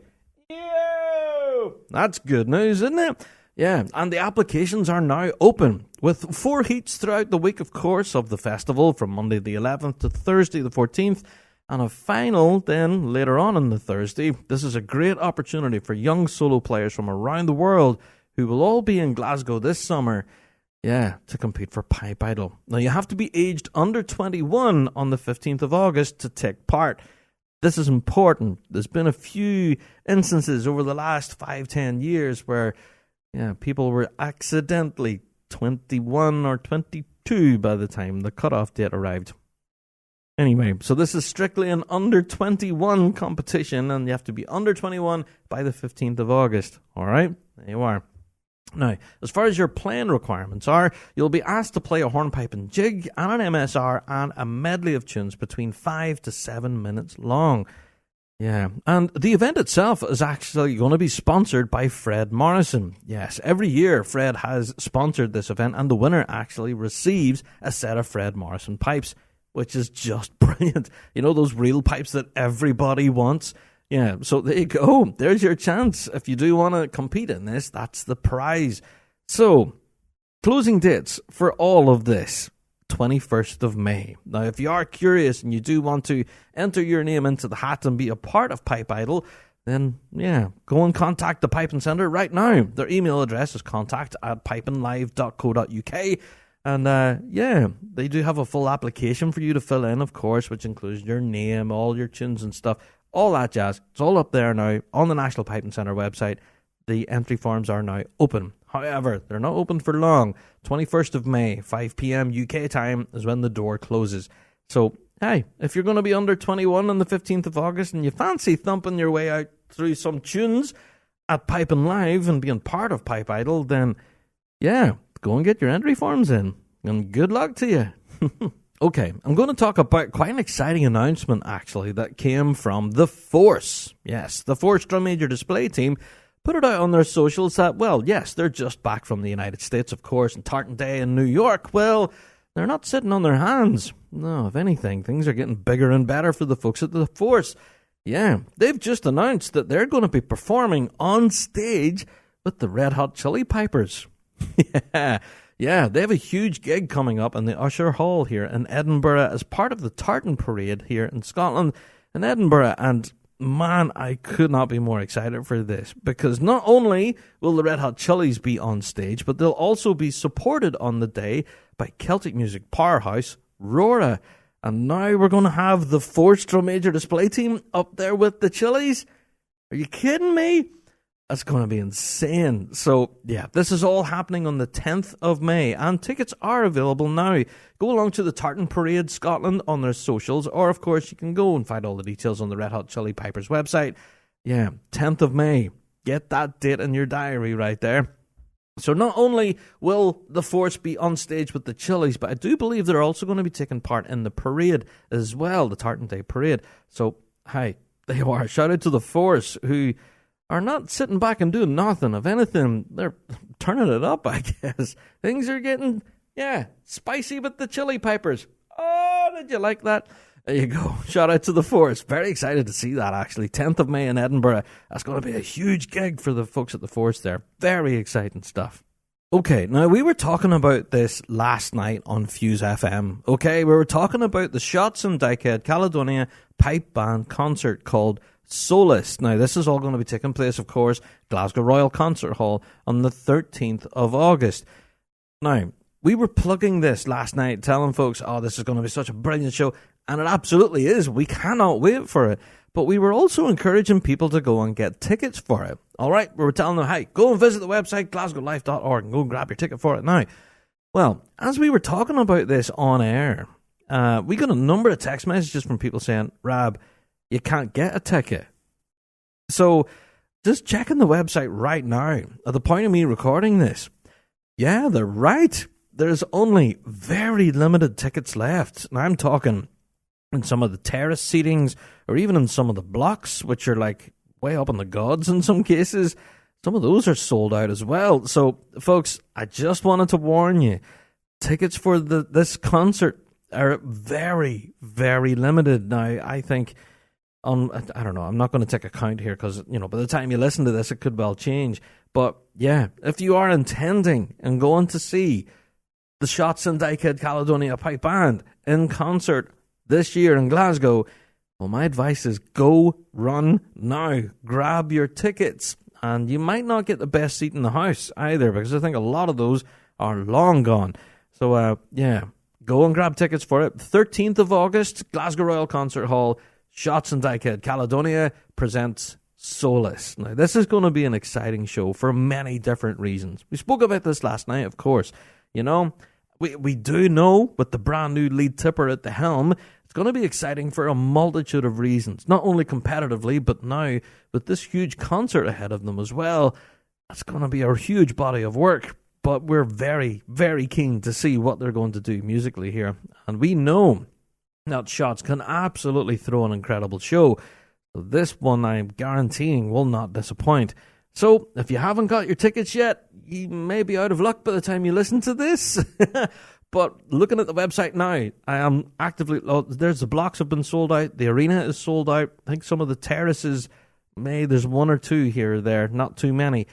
That's good news, isn't it? Yeah, and the applications are now open, with 4 heats throughout the week, of course, of the festival, from Monday the 11th to Thursday the 14th, and a final then later on the Thursday. This is a great opportunity for young solo players from around the world who will all be in Glasgow this summer, to compete for Pipe Idol. Now, you have to be aged under 21 on the 15th of August to take part. This is important. There's been a few instances over the last 5-10 years where people were accidentally 21 or 22 by the time the cutoff date arrived. Anyway, so this is strictly an under 21 competition, and you have to be under 21 by the 15th of August. All right? There you are. Now, as far as your playing requirements are, you'll be asked to play a hornpipe and jig and an MSR and a medley of tunes between 5 to 7 minutes long. Yeah, and the event itself is actually going to be sponsored by Fred Morrison. Yes, every year Fred has sponsored this event, and the winner actually receives a set of Fred Morrison pipes, which is just brilliant. You know, those real pipes that everybody wants? Yeah, so there you go. There's your chance. If you do want to compete in this, that's the prize. So, closing dates for all of this, 21st of May. Now, if you are curious and you do want to enter your name into the hat and be a part of Pipe Idol, then, go and contact the Piping Centre right now. Their email address is contact@pipinglive.co.uk. And, they do have a full application for you to fill in, of course, which includes your name, all your tunes and stuff. All that jazz. It's all up there now on the National Piping Centre website. The entry forms are now open. However, they're not open for long. 21st of May, 5 p.m. UK time is when the door closes. So, hey, if you're going to be under 21 on the 15th of August and you fancy thumping your way out through some tunes at Piping Live and being part of Pipe Idol, then, go and get your entry forms in. And good luck to you. Okay, I'm going to talk about quite an exciting announcement, actually, that came from The Force. Yes, The Force Drum Major Display Team put it out on their socials that, they're just back from the United States, of course, and Tartan Day in New York. Well, they're not sitting on their hands. No, if anything, things are getting bigger and better for the folks at The Force. Yeah, they've just announced that they're going to be performing on stage with the Red Hot Chili Pipers. Yeah, they have a huge gig coming up in the Usher Hall here in Edinburgh as part of the Tartan Parade here in Scotland, in Edinburgh. And man, I could not be more excited for this, because not only will the Red Hot Chilies be on stage, but they'll also be supported on the day by Celtic music powerhouse Rora. And now we're going to have the Force Drum Major Display Team up there with the Chilies. Are you kidding me? That's going to be insane. So, yeah, this is all happening on the 10th of May, and tickets are available now. Go along to the Tartan Parade Scotland on their socials, or, of course, you can go and find all the details on the Red Hot Chili Pipers website. Yeah, 10th of May. Get that date in your diary right there. So not only will the Force be on stage with the Chili's, but I do believe they're also going to be taking part in the parade as well, the Tartan Day Parade. So, hi, there you are. Shout out to the Force, who are not sitting back and doing nothing. If anything, they're turning it up, I guess. Things are getting, spicy with the Chili Pipers. Oh, did you like that? There you go. Shout out to the Force. Very excited to see that, actually. 10th of May in Edinburgh. That's going to be a huge gig for the folks at the Force there. Very exciting stuff. Okay, now we were talking about this last night on Fuse FM. Okay, we were talking about the Shots and Dykehead Caledonia pipe band concert called Solace. Now, this is all going to be taking place, of course, Glasgow Royal Concert Hall on the 13th of August. Now, we were plugging this last night, telling folks, oh, this is going to be such a brilliant show. And it absolutely is. We cannot wait for it. But we were also encouraging people to go and get tickets for it. All right? We were telling them, hey, go and visit the website, glasgowlife.org, and go and grab your ticket for it now. Well, as we were talking about this on air, we got a number of text messages from people saying, Rab, you can't get a ticket. So just checking the website right now, at the point of me recording this, yeah, they're right. There's only very limited tickets left. And I'm talking in some of the terrace seatings, or even in some of the blocks, which are like way up on the gods in some cases. Some of those are sold out as well. So, folks, I just wanted to warn you, tickets for this concert are very, very limited. Now, I think, I don't know, I'm not going to take a count here because, by the time you listen to this, it could well change. But, yeah, if you are intending and going to see the Shots and Dykehead Caledonia Pipe Band in concert this year in Glasgow, well, my advice is go, run now, grab your tickets, and you might not get the best seat in the house either, because I think a lot of those are long gone. So, go and grab tickets for it. 13th of August, Glasgow Royal Concert Hall, Shots and Dykehead Caledonia presents Solace. Now, this is going to be an exciting show for many different reasons. We spoke about this last night, of course. We do know, with the brand new lead tipper at the helm, it's going to be exciting for a multitude of reasons. Not only competitively, but now with this huge concert ahead of them as well. It's going to be a huge body of work. But we're very, very keen to see what they're going to do musically here. And we know that Shots can absolutely throw an incredible show. So this one, I'm guaranteeing, will not disappoint. So, if you haven't got your tickets yet, you may be out of luck by the time you listen to this. But looking at the website now, I am actively... there's the blocks have been sold out. The arena is sold out. I think some of the terraces, there's one or two here or there. Not too many.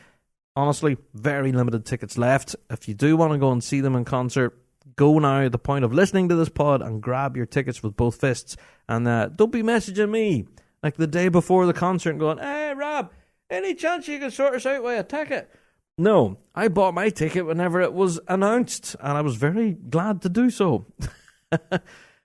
Honestly, very limited tickets left. If you do want to go and see them in concert, go now at the point of listening to this pod and grab your tickets with both fists. And don't be messaging me like the day before the concert and going, hey, Rob, any chance you can sort us out with a ticket? No, I bought my ticket whenever it was announced, and I was very glad to do so.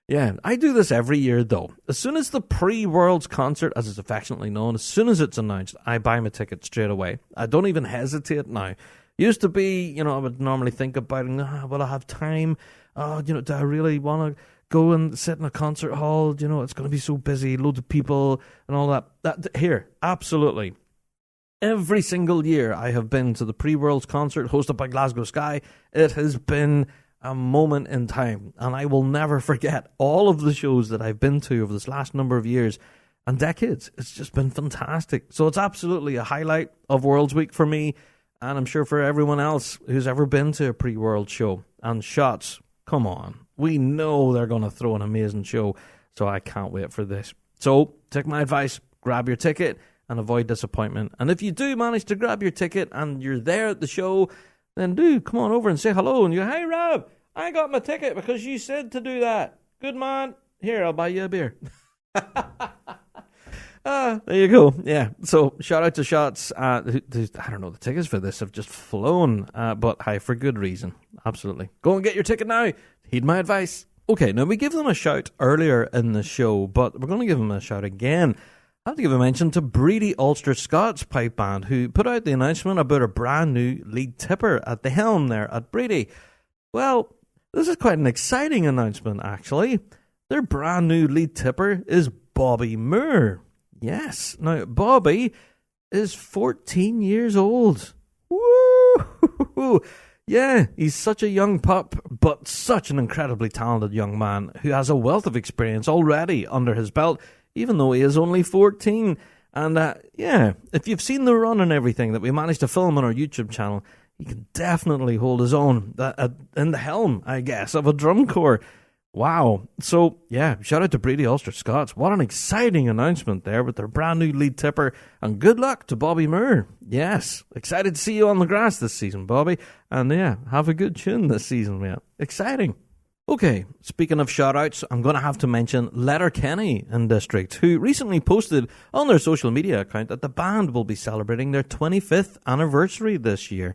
Yeah, I do this every year, though. As soon as the pre-Worlds concert, as it's affectionately known, as soon as it's announced, I buy my ticket straight away. I don't even hesitate now. Used to be, I would normally think about, will I have time? Do I really want to go and sit in a concert hall? It's going to be so busy, loads of people and all that. Here, absolutely. Every single year I have been to the pre-Worlds concert hosted by Glasgow Sky. It has been a moment in time, and I will never forget all of the shows that I've been to over this last number of years and decades. It's just been fantastic. So it's absolutely a highlight of Worlds Week for me, and I'm sure for everyone else who's ever been to a pre-World show. And Shots, come on. We know they're going to throw an amazing show, so I can't wait for this. So take my advice, grab your ticket and avoid disappointment. And if you do manage to grab your ticket and you're there at the show, then do come on over and say hello and you go, hey Rob, I got my ticket because you said to do that. Good man. Here, I'll buy you a beer. There you go. Yeah. So shout out to Shots. I don't know, the tickets for this have just flown, but hey, for good reason. Absolutely. Go and get your ticket now. Heed my advice. Okay, now we gave them a shout earlier in the show, but we're going to give them a shout again. I have to give a mention to Breedy Ulster Scots Pipe Band, who put out the announcement about a brand new lead tipper at the helm there at Breedy. Well, this is quite an exciting announcement, actually. Their brand new lead tipper is Bobby Moore. Yes, now Bobby is 14 years old. Woo! Yeah, he's such a young pup, but such an incredibly talented young man who has a wealth of experience already under his belt, even though he is only 14. And yeah, if you've seen the run and everything that we managed to film on our YouTube channel, he can definitely hold his own in the helm, I guess, of a drum corps. Wow. So, yeah, shout out to Breedy Ulster Scots. What an exciting announcement there with their brand new lead tipper. And good luck to Bobby Moore. Yes, excited to see you on the grass this season, Bobby. And yeah, have a good tune this season, man. Exciting. Okay, speaking of shout-outs, I'm going to have to mention Letterkenny in District, who recently posted on their social media account that the band will be celebrating their 25th anniversary this year.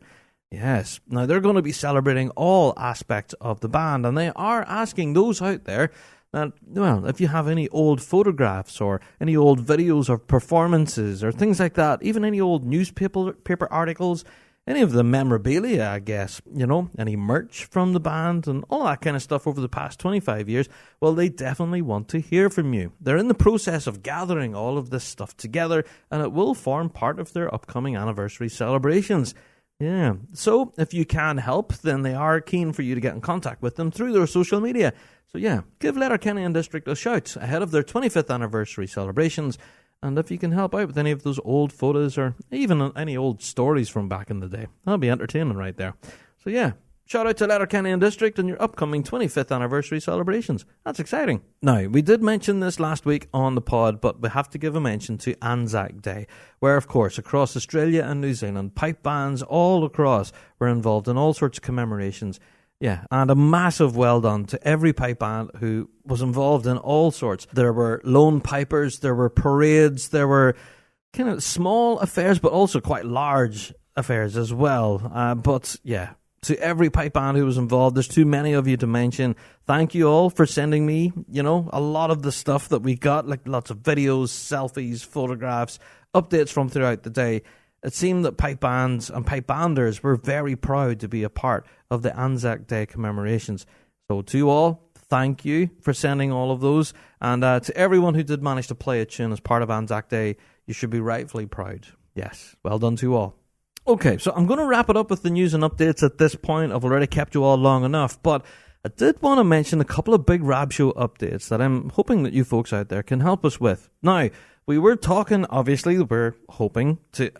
Yes, now they're going to be celebrating all aspects of the band, and they are asking those out there that, well, if you have any old photographs or any old videos of performances or things like that, even any old newspaper articles, any of the memorabilia, I guess, you know, any merch from the band and all that kind of stuff over the past 25 years, well, they definitely want to hear from you. They're in the process of gathering all of this stuff together, and it will form part of their upcoming anniversary celebrations. Yeah, so if you can help, then they are keen for you to get in contact with them through their social media. So yeah, give Letterkenny and District a shout ahead of their 25th anniversary celebrations. And if you can help out with any of those old photos or even any old stories from back in the day, that'll be entertaining right there. So yeah, shout out to Letterkenny and District and your upcoming 25th anniversary celebrations. That's exciting. Now, we did mention this last week on the pod, but we have to give a mention to Anzac Day, where, of course, across Australia and New Zealand, pipe bands all across were involved in all sorts of commemorations. Yeah, and a massive well done to every pipe band who was involved in all sorts. There were lone pipers, there were parades, there were kind of small affairs, but also quite large affairs as well. But yeah, to every pipe band who was involved, there's too many of you to mention. Thank you all for sending me, you know, a lot of the stuff that we got, like lots of videos, selfies, photographs, updates from throughout the day. It seemed that pipe bands and pipe banders were very proud to be a part of the Anzac Day commemorations. So to you all, thank you for sending all of those. And to everyone who did manage to play a tune as part of Anzac Day, you should be rightfully proud. Yes, well done to you all. Okay, so I'm going to wrap it up with the news and updates at this point. I've already kept you all long enough, but I did want to mention a couple of Big Rab Show updates that I'm hoping that you folks out there can help us with. Now, we were talking, obviously, we're hoping to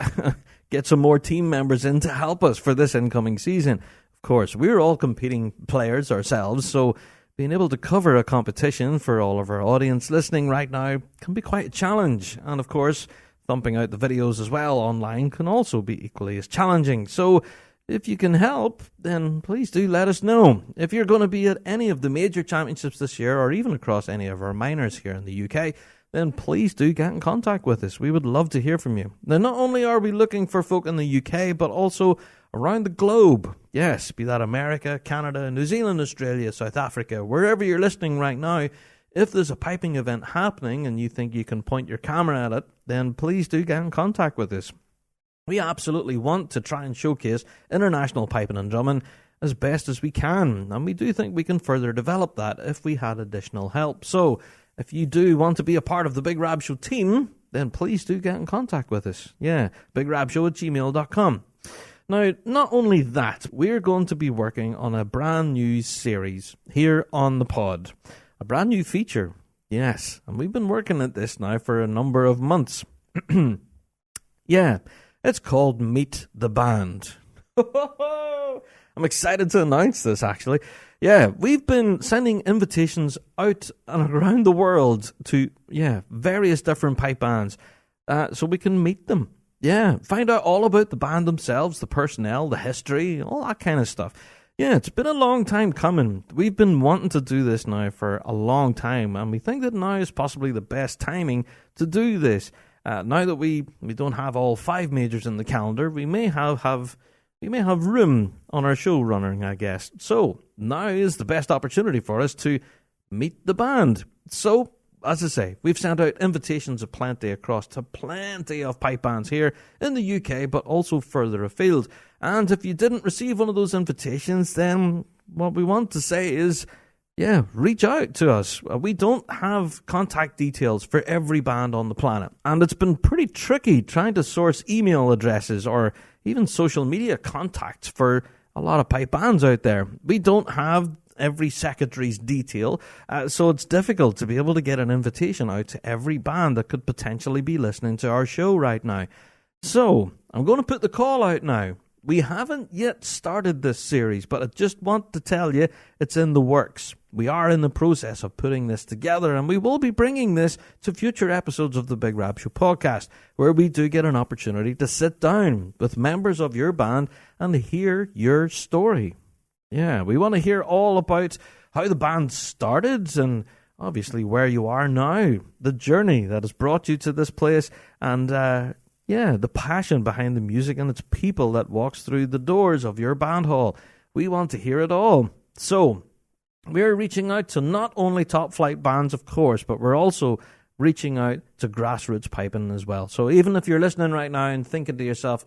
get some more team members in to help us for this incoming season. Of course, we're all competing players ourselves, so being able to cover a competition for all of our audience listening right now can be quite a challenge. And of course, thumping out the videos as well online can also be equally as challenging. So if you can help, then please do let us know. If you're going to be at any of the major championships this year, or even across any of our minors here in the UK, then please do get in contact with us. We would love to hear from you. Now, not only are we looking for folk in the UK, but also around the globe. Yes, be that America, Canada, New Zealand, Australia, South Africa, wherever you're listening right now. If there's a piping event happening and you think you can point your camera at it, then please do get in contact with us. We absolutely want to try and showcase international piping and drumming as best as we can, and we do think we can further develop that if we had additional help. So, if you do want to be a part of the Big Rab Show team, then please do get in contact with us. Yeah, bigrabshow@gmail.com. Now, not only that, we're going to be working on a brand new series here on the pod. A brand new feature, yes. And we've been working at this now for a number of months. Yeah, it's called Meet the Band. I'm excited to announce this, actually. Yeah, we've been sending invitations out and around the world to, various different pipe bands so we can meet them. Yeah, find out all about the band themselves, the personnel, the history, all that kind of stuff. Yeah, it's been a long time coming. We've been wanting to do this now for a long time, and we think that now is possibly the best timing to do this. Now that we don't have all 5 majors in the calendar, we may have room on our show running, I guess. So now is the best opportunity for us to meet the band. So as I say, we've sent out invitations aplenty across to plenty of pipe bands here in the UK, but also further afield. And if you didn't receive one of those invitations, then what we want to say is, yeah, reach out to us. We don't have contact details for every band on the planet. And it's been pretty tricky trying to source email addresses or even social media contacts for a lot of pipe bands out there. We don't have every secretary's detail, so it's difficult to be able to get an invitation out to every band that could potentially be listening to our show right now. So, I'm going to put the call out now. We haven't yet started this series, but I just want to tell you it's in the works. We are in the process of putting this together, and we will be bringing this to future episodes of the Big Rab Show Podcast, where we do get an opportunity to sit down with members of your band and hear your story. Yeah, we want to hear all about how the band started and obviously where you are now, the journey that has brought you to this place, and the passion behind the music and its people that walks through the doors of your band hall. We want to hear it all. So, we're reaching out to not only top flight bands, of course, but we're also reaching out to grassroots piping as well. So even if you're listening right now and thinking to yourself,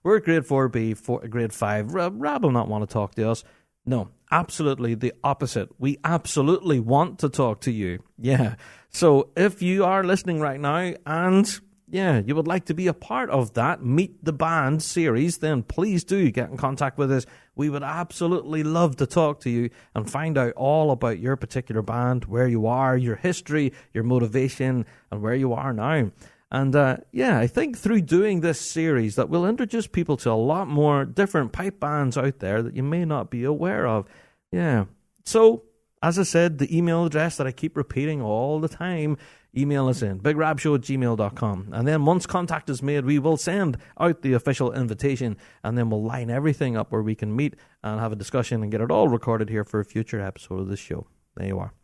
we're grade 4B, grade 5, Rab will not want to talk to us. No, absolutely the opposite. We absolutely want to talk to you. Yeah. So if you are listening right now and you would like to be a part of that Meet the Band series, then please do get in contact with us. We would absolutely love to talk to you and find out all about your particular band, where you are, your history, your motivation, and where you are now. And I think through doing this series that we'll introduce people to a lot more different pipe bands out there that you may not be aware of. Yeah. So, as I said, the email address that I keep repeating all the time, email us in, bigrabshow@gmail.com. And then once contact is made, we will send out the official invitation, and then we'll line everything up where we can meet and have a discussion and get it all recorded here for a future episode of this show. There you are.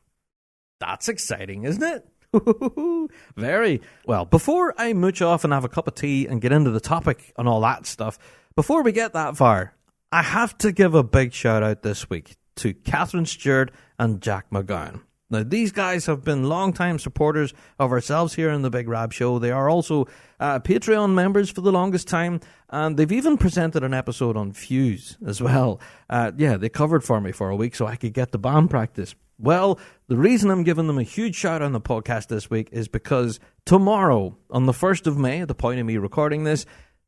That's exciting, isn't it? Very. Well, before I mooch off and have a cup of tea and get into the topic and all that stuff, before we get that far, I have to give a big shout out this week to Catherine Stewart and Jack McGowan. Now, these guys have been long-time supporters of ourselves here in the Big Rab Show. They are also Patreon members for the longest time, and they've even presented an episode on Fuse as well. They covered for me for a week so I could get the band practice. Well, the reason I'm giving them a huge shout on the podcast this week is because tomorrow, on the 1st of May, at the point of me recording this,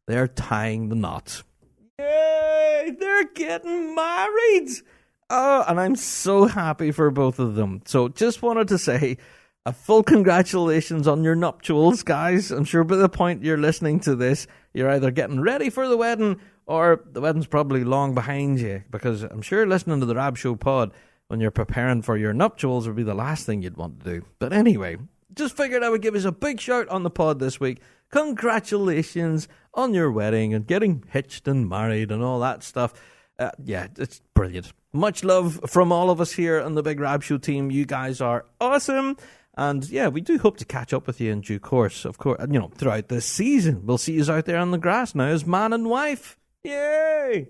they're tying the knot. Yay! They're getting married! Oh, and I'm so happy for both of them. So just wanted to say a full congratulations on your nuptials, guys. I'm sure by the point you're listening to this, you're either getting ready for the wedding or the wedding's probably long behind you, because I'm sure listening to the Rab Show pod when you're preparing for your nuptials would be the last thing you'd want to do. But anyway, just figured I would give us a big shout on the pod this week. Congratulations on your wedding and getting hitched and married and all that stuff. It's brilliant. Much love from all of us here on the Big Rab Show team. You guys are awesome. And we do hope to catch up with you in due course. Of course, throughout this season. We'll see you out there on the grass now as man and wife. Yay!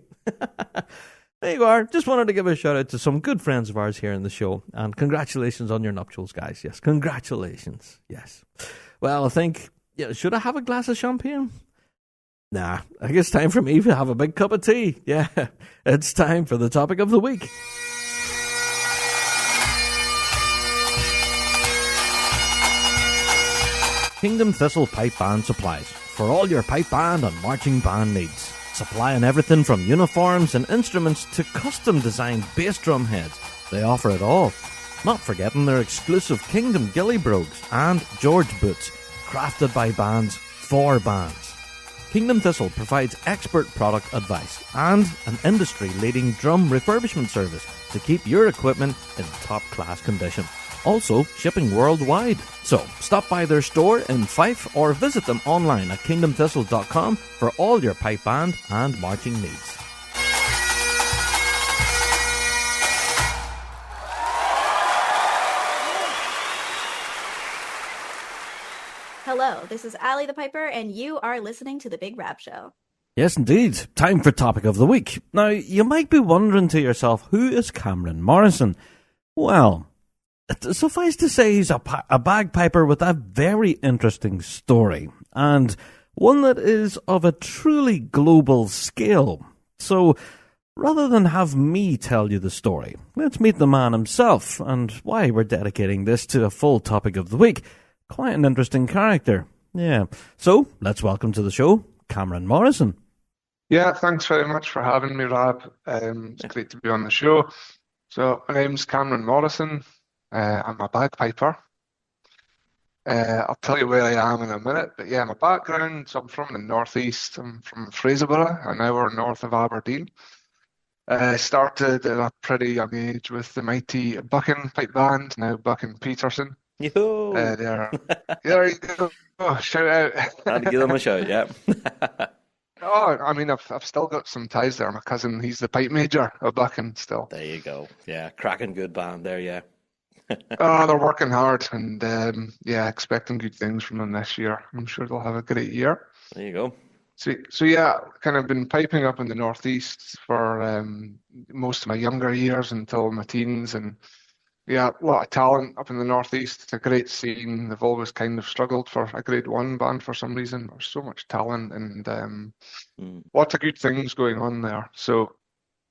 There you are. Just wanted to give a shout out to some good friends of ours here in the show. And congratulations on your nuptials, guys. Yes, congratulations. Yes. Well, I think, should I have a glass of champagne? Nah, I guess it's time for me to have a big cup of tea. Yeah, it's time for the topic of the week. Kingdom Thistle Pipe Band Supplies. For all your pipe band and marching band needs. Supplying everything from uniforms and instruments to custom-designed bass drum heads. They offer it all. Not forgetting their exclusive Kingdom Gilly Brogues and George Boots, crafted by bands for bands. Kingdom Thistle provides expert product advice and an industry-leading drum refurbishment service to keep your equipment in top-class condition. Also, shipping worldwide. So, stop by their store in Fife or visit them online at kingdomthistle.com for all your pipe band and marching needs. Hello, this is Allie the Piper, and you are listening to The Big Rab Show. Yes, indeed. Time for Topic of the Week. Now, you might be wondering to yourself, who is Cameron Morrison? Well, Suffice to say, he's a bagpiper with a very interesting story, and one that is of a truly global scale. So, rather than have me tell you the story, let's meet the man himself, and why we're dedicating this to a full topic of the week. Quite an interesting character. Yeah. So, let's welcome to the show, Cameron Morrison. Yeah, thanks very much for having me, Rab. It's great to be on the show. So, my name's Cameron Morrison. I'm a bagpiper. I'll tell you where I am in a minute, but yeah, my background, so I'm from the northeast. I'm from Fraserburgh, an hour north of Aberdeen. I started at a pretty young age with the mighty Buchan pipe band, now Buchan Peterson. Yo! There you go. Oh, shout out. Had to give them a shout, yeah. Oh, I mean, I've still got some ties there. My cousin, he's the pipe major of Buchan still. There you go. Yeah, cracking good band there, yeah. Oh, they're working hard and expecting good things from them this year. I'm sure they'll have a great year. There you go. So yeah, kind of been piping up in the northeast for most of my younger years until my teens, and yeah, a lot of talent up in the northeast. It's a great scene. They've always kind of struggled for a grade one band for some reason. There's so much talent and lots of good things going on there. So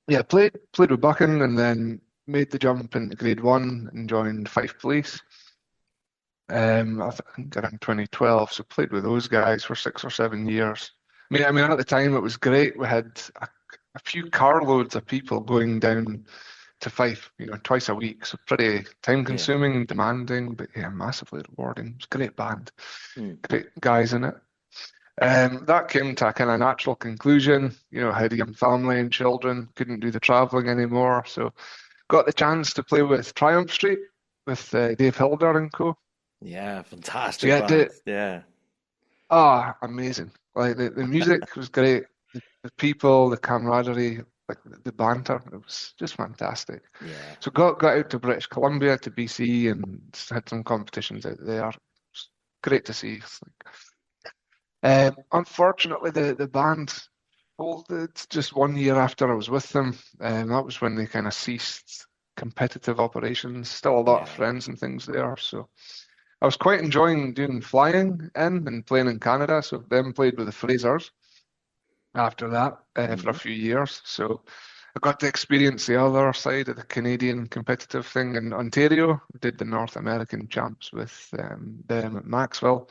yeah, played with Buchan and then made the jump into grade one and joined Fife Police. I think around 2012, so played with those guys for 6 or 7 years. I mean, at the time it was great. We had a few carloads of people going down to Fife, twice a week. So pretty time-consuming, demanding, but yeah, massively rewarding. It was a great band, great guys in it. That came to a kind of natural conclusion. I had a young family and children, couldn't do the travelling anymore, so got the chance to play with Triumph Street with Dave Hilder and co. Yeah, fantastic band. Yeah. Oh, amazing. Like the music was great. The people, the camaraderie, like the banter, it was just fantastic. Yeah. So got out to British Columbia, to BC, and had some competitions out there. It was great to see. Unfortunately, the band folded just 1 year after I was with them. That was when they kind of ceased competitive operations. Still a lot of friends and things there. So I was quite enjoying doing flying in and playing in Canada. So then played with the Frasers after that for a few years. So I got to experience the other side of the Canadian competitive thing in Ontario. Did the North American champs with them at Maxwell.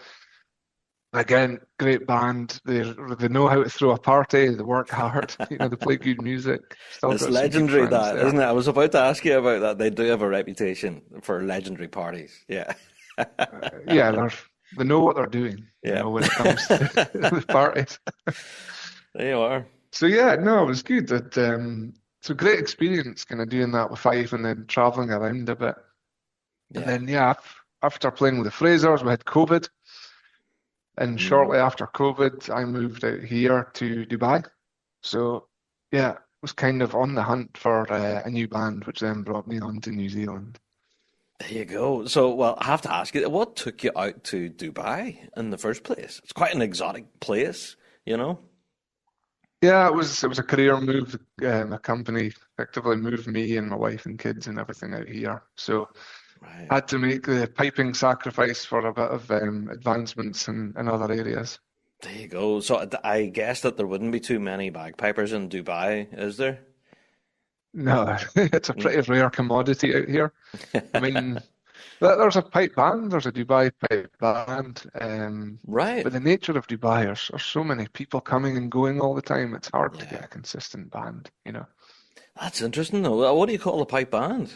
Again, great band. They know how to throw a party. They work hard. They play good music. It's legendary, that, isn't it? I was about to ask you about that. They do have a reputation for legendary parties. Yeah. Yeah, they know what they're doing. When it comes to the parties. There you are. So yeah, no, it was good. It's a great experience, kind of doing that with Fife and then traveling around a bit. Yeah. And then after playing with the Frasers, we had COVID. And shortly after COVID, I moved out here to Dubai. So, yeah, was kind of on the hunt for a new band, which then brought me on to New Zealand. There you go. So, well, I have to ask you, what took you out to Dubai in the first place? It's quite an exotic place, Yeah, it was a career move. A company effectively moved me and my wife and kids and everything out here. So had to make the piping sacrifice for a bit of advancements in other areas. There you go. So I guess that there wouldn't be too many bagpipers in Dubai, is there? No, it's a pretty rare commodity out here. I mean, there's a pipe band, there's a Dubai pipe band. Right. But the nature of Dubai, there's so many people coming and going all the time, it's hard to get a consistent band, That's interesting, though. What do you call a pipe band?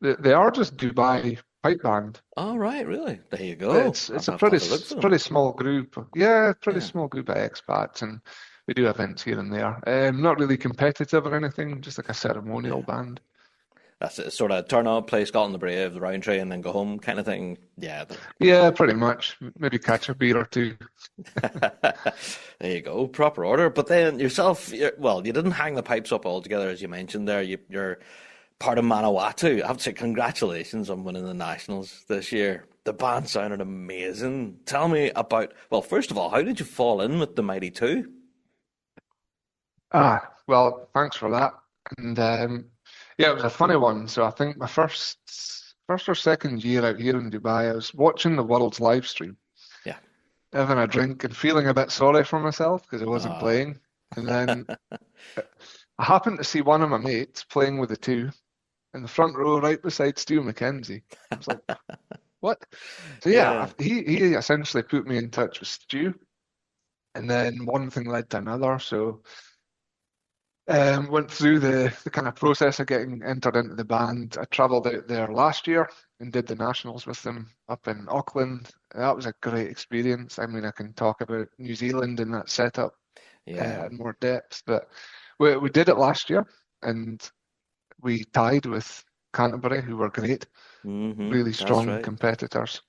They are just Dubai pipe band. Oh, right, really? There you go. It's a pretty small group. Yeah, small group of expats, and we do events here and there. Not really competitive or anything, just like a ceremonial band. That's it, sort of turn up, play Scotland the Brave, the Roundtree, and then go home kind of thing. Yeah. Yeah, pretty much. Maybe catch a beer or two. There you go, proper order. But then yourself, you didn't hang the pipes up altogether, as you mentioned there. You're part of Manawatu. I have to say congratulations on winning the Nationals this year. The band sounded amazing. Tell me about, first of all, how did you fall in with the Mighty Two? Well, thanks for that. And Yeah, it was a funny one. So I think my first or second year out here in Dubai, I was watching the world's live stream, Yeah. having a drink and feeling a bit sorry for myself because I wasn't Ah. playing. And then I happened to see one of my mates playing with the two in the front row right beside Stu McKenzie. I was like, what? So yeah, he essentially put me in touch with Stu. And then one thing led to another. So went through the kind of process of getting entered into the band. I travelled out there last year and did the nationals with them up in Auckland. That was a great experience. I mean, I can talk about New Zealand and that setup in more depth, but we did it last year and we tied with Canterbury, who were great, really strong competitors.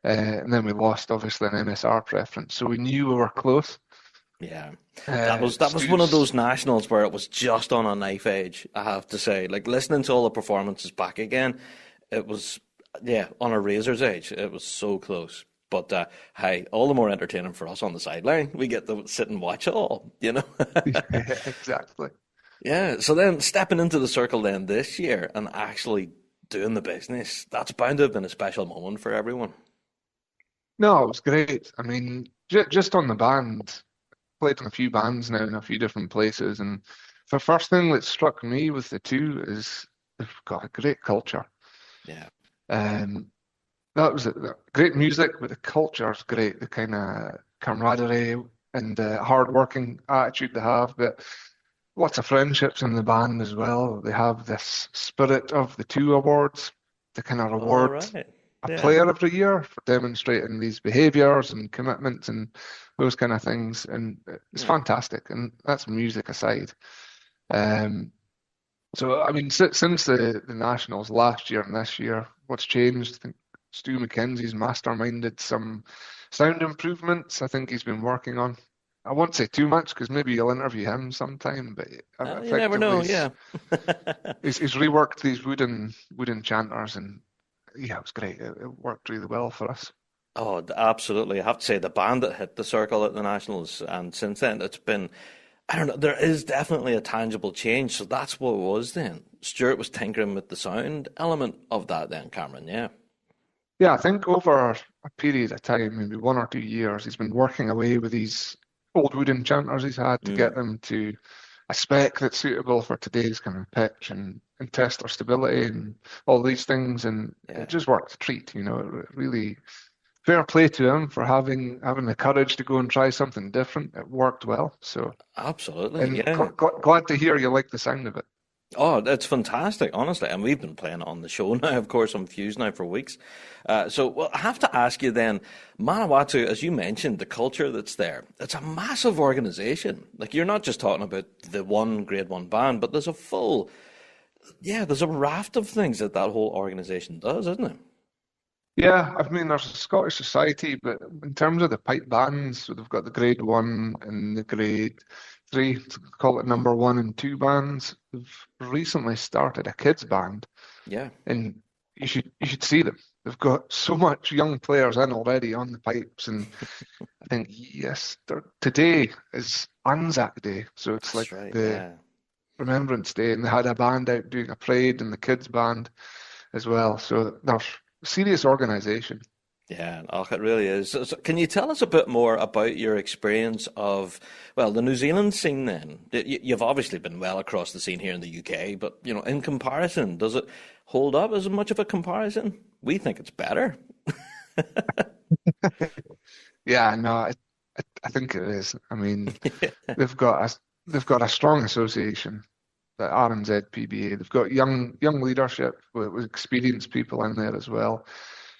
And then we lost, obviously, an MSR preference. So we knew we were close. Yeah, that was one of those nationals where it was just on a knife edge, I have to say. Like, listening to all the performances back again, it was, on a razor's edge. It was so close. But, hey, all the more entertaining for us on the sideline. We get to sit and watch it all, Yeah, exactly. Yeah, so then stepping into the circle then this year and actually doing the business, that's bound to have been a special moment for everyone. No, it was great. I mean, just on the band, played in a few bands now in a few different places, and the first thing that struck me with the two is they've got a great culture. Yeah. That was great music, but the culture is great. The kind of camaraderie and hard-working attitude they have, but lots of friendships in the band as well. They have this Spirit of the Two awards to kind of reward a player every year for demonstrating these behaviours and commitments and those kind of things. And it's fantastic. And that's music aside. So, I mean, since the Nationals last year and this year, what's changed? I think Stu McKenzie's masterminded some sound improvements I think he's been working on. I won't say too much because maybe you'll interview him sometime, but you never know, yeah. he's reworked these wooden chanters, and yeah, it was great. It worked really well for us. Oh, absolutely. I have to say, the band that hit the circle at the Nationals, and since then it's been, I don't know, there is definitely a tangible change. So that's what it was then. Stuart was tinkering with the sound element of that then, Cameron, yeah. Yeah, I think over a period of time, maybe 1 or 2 years, he's been working away with these old wooden chanters he's had to get them to a spec that's suitable for today's kind of pitch and tester stability and all these things, and it just worked a treat, really fair play to him for having the courage to go and try something different. It worked well, so absolutely, and glad to hear you like the sound of it. Oh, it's fantastic, honestly. And we've been playing it on the show now, of course, on Fuse now for weeks. So I have to ask you then, Manawatu, as you mentioned, the culture that's there, it's a massive organization. Like, you're not just talking about the one Grade 1 band, but there's a raft of things that whole organization does, isn't it? Yeah, I mean, there's a Scottish Society, but in terms of the pipe bands, so they've got the Grade 1 and the Grade 3, call it number 1 and 2 bands. They've recently started a kids band. Yeah. And you should see them. They've got so much young players in already on the pipes, and I think today is Anzac Day, so it's That's like right, the Remembrance Day, and they had a band out doing a parade and the kids band as well. So there's serious organisation. Yeah, it really is. So can you tell us a bit more about your experience of, well, the New Zealand scene then? You've obviously been well across the scene here in the UK, but, in comparison, does it hold up as much of a comparison? We think it's better. Yeah, no, I think it is. I mean, they've got a strong association, the RNZ PBA. They've got young leadership with experienced people in there as well.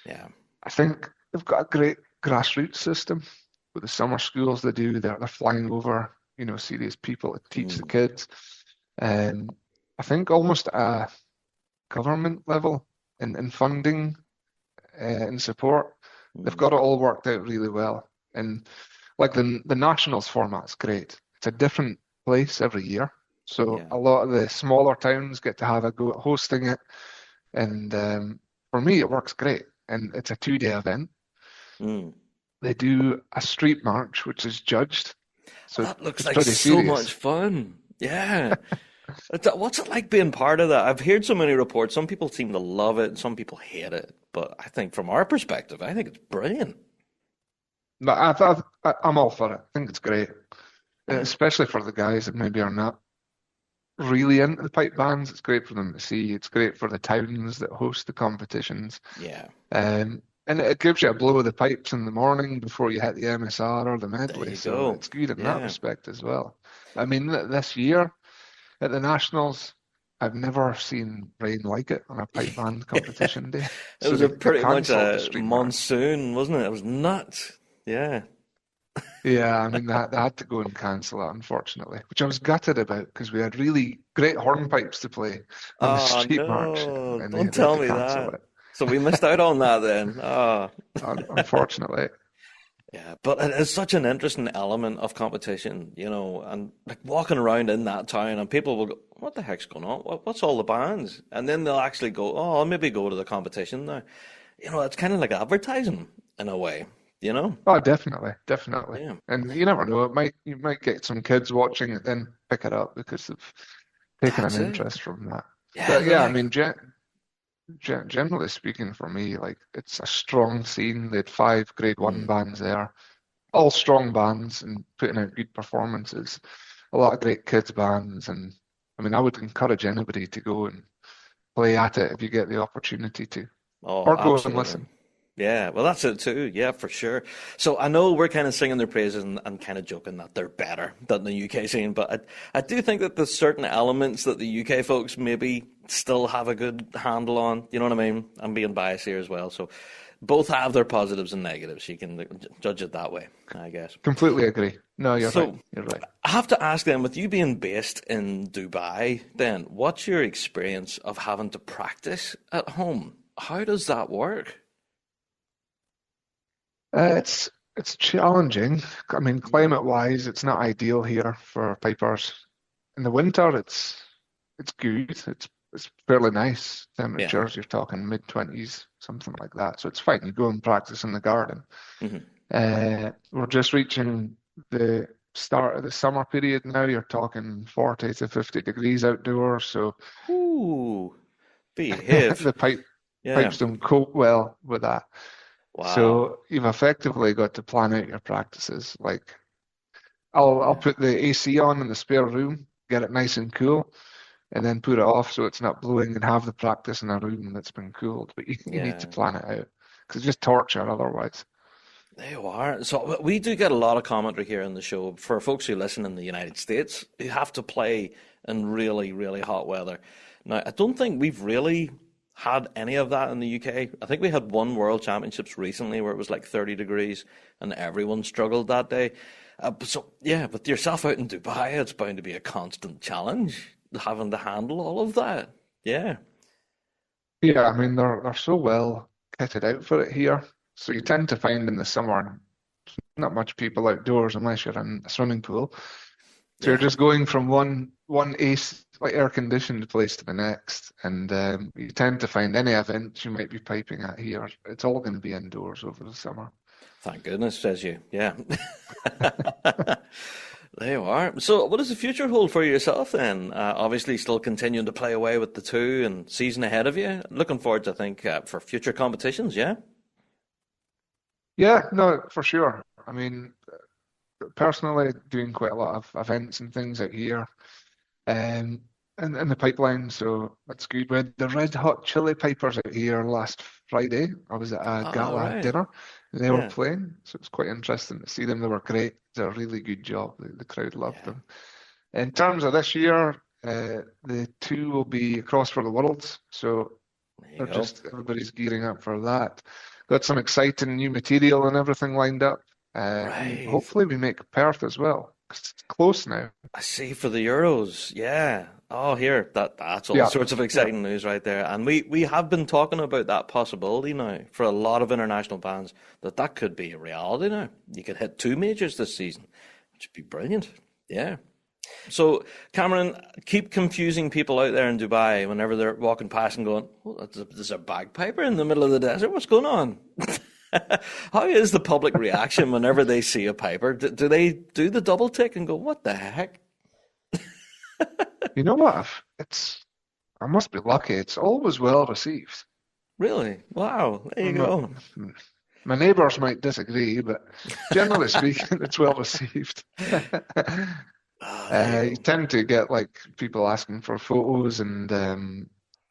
Yeah. I think they've got a great grassroots system with the summer schools they do. They're flying over, serious people to teach the kids. I think almost at a government level in funding and support, they've got it all worked out really well. And like the Nationals format's great. It's a different place every year. So a lot of the smaller towns get to have a go at hosting it. And for me, it works great. And it's a 2-day event. They do a street march, which is judged. So that looks like so much fun. Yeah. What's it like being part of that? I've heard so many reports. Some people seem to love it, some people hate it. But I think from our perspective, I think it's brilliant. But I'm all for it. I think it's great, especially for the guys that maybe are not really into the pipe bands. It's great for them to see. It's great for the towns that host the competitions. Yeah. And it gives you a blow of the pipes in the morning before you hit the MSR or the medley. So it's good in that respect as well. I mean, this year at the Nationals, I've never seen rain like it on a pipe band competition day. It was pretty much a monsoon, wasn't it? It was nuts. Yeah. Yeah, I mean, they had to go and cancel it, unfortunately, which I was gutted about because we had really great hornpipes to play on the street march. And don't tell me that. It. So we missed out on that then. Oh. Unfortunately. Yeah, but it is such an interesting element of competition, and like walking around in that town and people will go, what the heck's going on? What's all the bands? And then they'll actually go, oh, I'll maybe go to the competition now. It's kind of like advertising in a way, Oh, definitely. Yeah. And you never know, you might get some kids watching it, then pick it up because they've taken an interest from that. Yeah, but yeah, I mean, generally speaking, for me, like it's a strong scene. They had 5 Grade 1 bands there, all strong bands and putting out good performances. A lot of great kids bands, and I mean, I would encourage anybody to go and play at it if you get the opportunity to, or go and listen. Yeah, well, that's it too. Yeah, for sure. So I know we're kind of singing their praises and kind of joking that they're better than the UK scene, but I do think that there's certain elements that the UK folks maybe still have a good handle on. You know what I mean? I'm being biased here as well. So both have their positives and negatives. You can judge it that way, I guess. Completely agree. No, you're right. You're right. I have to ask then, with you being based in Dubai, then what's your experience of having to practice at home? How does that work? It's challenging. I mean, climate-wise, it's not ideal here for pipers. In the winter, it's good. It's fairly nice temperatures. You're talking mid-20s, something like that. So it's fine. You go and practice in the garden. Mm-hmm. We're just reaching the start of the summer period now. You're talking 40 to 50 degrees outdoors. So behave. the pipes don't cope well with that. Wow. So you've effectively got to plan out your practices. Like I'll put the AC on in the spare room, get it nice and cool, and then put it off so it's not blowing and have the practice in a room that's been cooled. But you need to plan it out because it's just torture otherwise. There you are. So we do get a lot of commentary here on the show for folks who listen in the United States who have to play in really, really hot weather. Now, I don't think we've really had any of that in the UK. I think we had one World Championships recently where it was like 30 degrees and everyone struggled that day. So, yeah, with yourself out in Dubai, it's bound to be a constant challenge having to handle all of that. Yeah. Yeah, I mean, they're so well kitted out for it here. So you tend to find in the summer, not much people outdoors unless you're in a swimming pool. So you're just going from one AC, like air-conditioned place to the next, and you tend to find any events you might be piping at here, it's all going to be indoors over the summer. Thank goodness, says you. Yeah. There you are. So what does the future hold for yourself then? Obviously still continuing to play away with the 2 and season ahead of you. Looking forward to, I think, for future competitions, yeah? Yeah, no, for sure. I mean, personally, doing quite a lot of events and things out here. In the pipeline, so that's good. We had the Red Hot Chili Pipers out here last Friday. I was at a gala dinner, and they were playing, so it's quite interesting to see them. They were great. Did a really good job. The crowd loved them. In terms of this year, the 2 will be across for the Worlds, so everybody's gearing up for that. Got some exciting new material and everything lined up. Hopefully we make Perth as well. It's close now. I see, for the Euros, yeah. Oh, here, that's all sorts of exciting news right there. And we have been talking about that possibility now for a lot of international bands, that could be a reality now. You could hit 2 majors this season, which would be brilliant. Yeah. So, Cameron, keep confusing people out there in Dubai whenever they're walking past and going, oh, there's a bagpiper in the middle of the desert. What's going on? How is the public reaction whenever they see a piper? Do they do the double tick and go, what the heck? You know what? I must be lucky. It's always well received. Really? Wow. There you go. My neighbours might disagree, but generally speaking, it's well received. You tend to get like people asking for photos and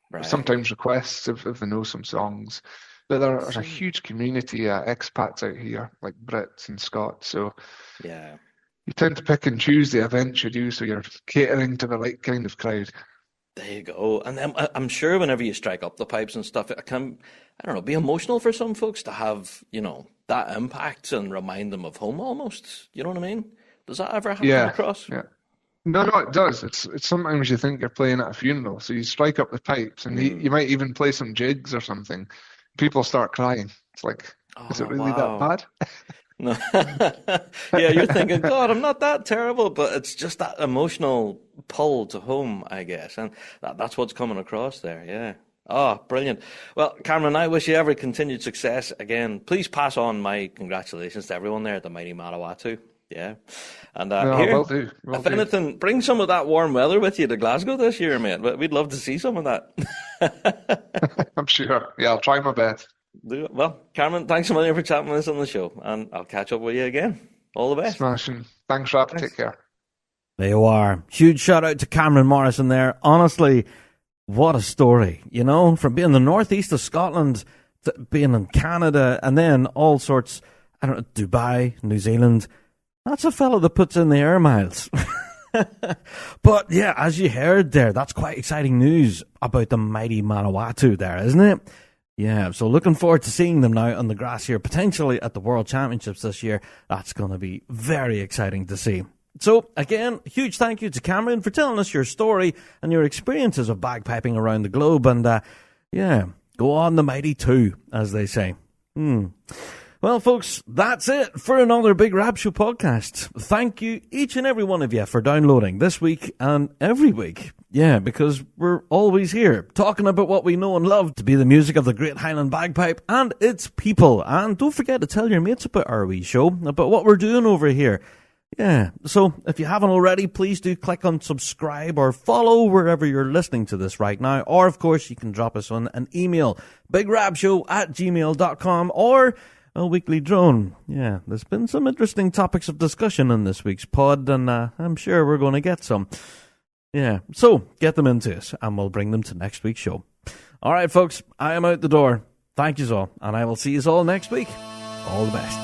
Right. sometimes requests if they know some songs. But there's a huge community of expats out here, like Brits and Scots. So Yeah. you tend to pick and choose the events you do, so you're catering to the right kind of crowd. There you go. And then I'm sure whenever you strike up the pipes and stuff, it can, I don't know, be emotional for some folks to have, that impact and remind them of home almost. You know what I mean? Does that ever happen across? Yeah. No, it does. It's sometimes you think you're playing at a funeral, so you strike up the pipes, and you might even play some jigs or something. People start crying. It's like, is it really that bad? No. Yeah, you're thinking, God, I'm not that terrible, but it's just that emotional pull to home, I guess, and that's what's coming across there. Yeah. Oh, brilliant. Well, Cameron, I wish you every continued success. Again, please pass on my congratulations to everyone there at the mighty Manawatu. Yeah. And here, will do. If anything, bring some of that warm weather with you to Glasgow this year, mate. We'd love to see some of that. I'm sure. Yeah, I'll try my best. Well, Cameron, thanks so much for chatting with us on the show, and I'll catch up with you again. All the best. Smashing. Thanks, Rab. Take care. There you are. Huge shout out to Cameron Morrison there. Honestly, what a story, from being the northeast of Scotland to being in Canada and then all sorts, Dubai, New Zealand. That's a fellow that puts in the air miles. But yeah, as you heard there, that's quite exciting news about the mighty Manawatu there, isn't it? Yeah, so looking forward to seeing them now on the grass here, potentially at the World Championships this year. That's going to be very exciting to see. So, again, huge thank you to Cameron for telling us your story and your experiences of bagpiping around the globe. And, go on the mighty two, as they say. Well, folks, that's it for another Big Rab Show podcast. Thank you, each and every one of you, for downloading this week and every week. Yeah, because we're always here, talking about what we know and love to be the music of the Great Highland Bagpipe and its people. And don't forget to tell your mates about our wee show, about what we're doing over here. Yeah, so if you haven't already, please do click on subscribe or follow wherever you're listening to this right now. Or, of course, you can drop us on an email, bigrabshow@gmail.com, or a weekly drone. Yeah, there's been some interesting topics of discussion in this week's pod, and I'm sure we're going to get some. Yeah, so get them into us, and we'll bring them to next week's show. All right, folks, I am out the door. Thank you all, and I will see you all next week. All the best.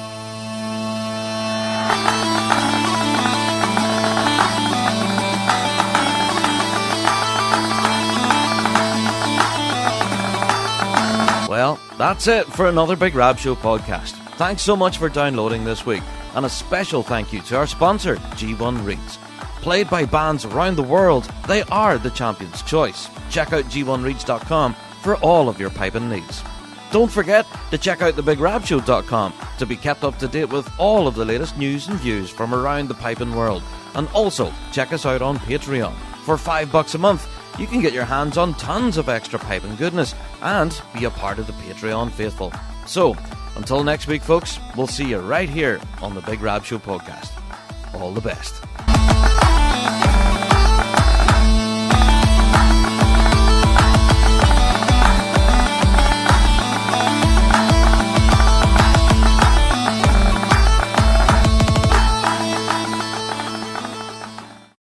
Well, that's it for another Big Rab Show podcast. Thanks so much for downloading this week, and a special thank you to our sponsor, G1 Reeds. Played by bands around the world, they are the champion's choice. Check out g1reeds.com for all of your piping needs. Don't forget to check out thebigrabshow.com to be kept up to date with all of the latest news and views from around the piping world. And also, check us out on Patreon. For $5 a month, you can get your hands on tons of extra piping goodness and be a part of the Patreon faithful. So, until next week, folks, we'll see you right here on the Big Rab Show podcast. All the best.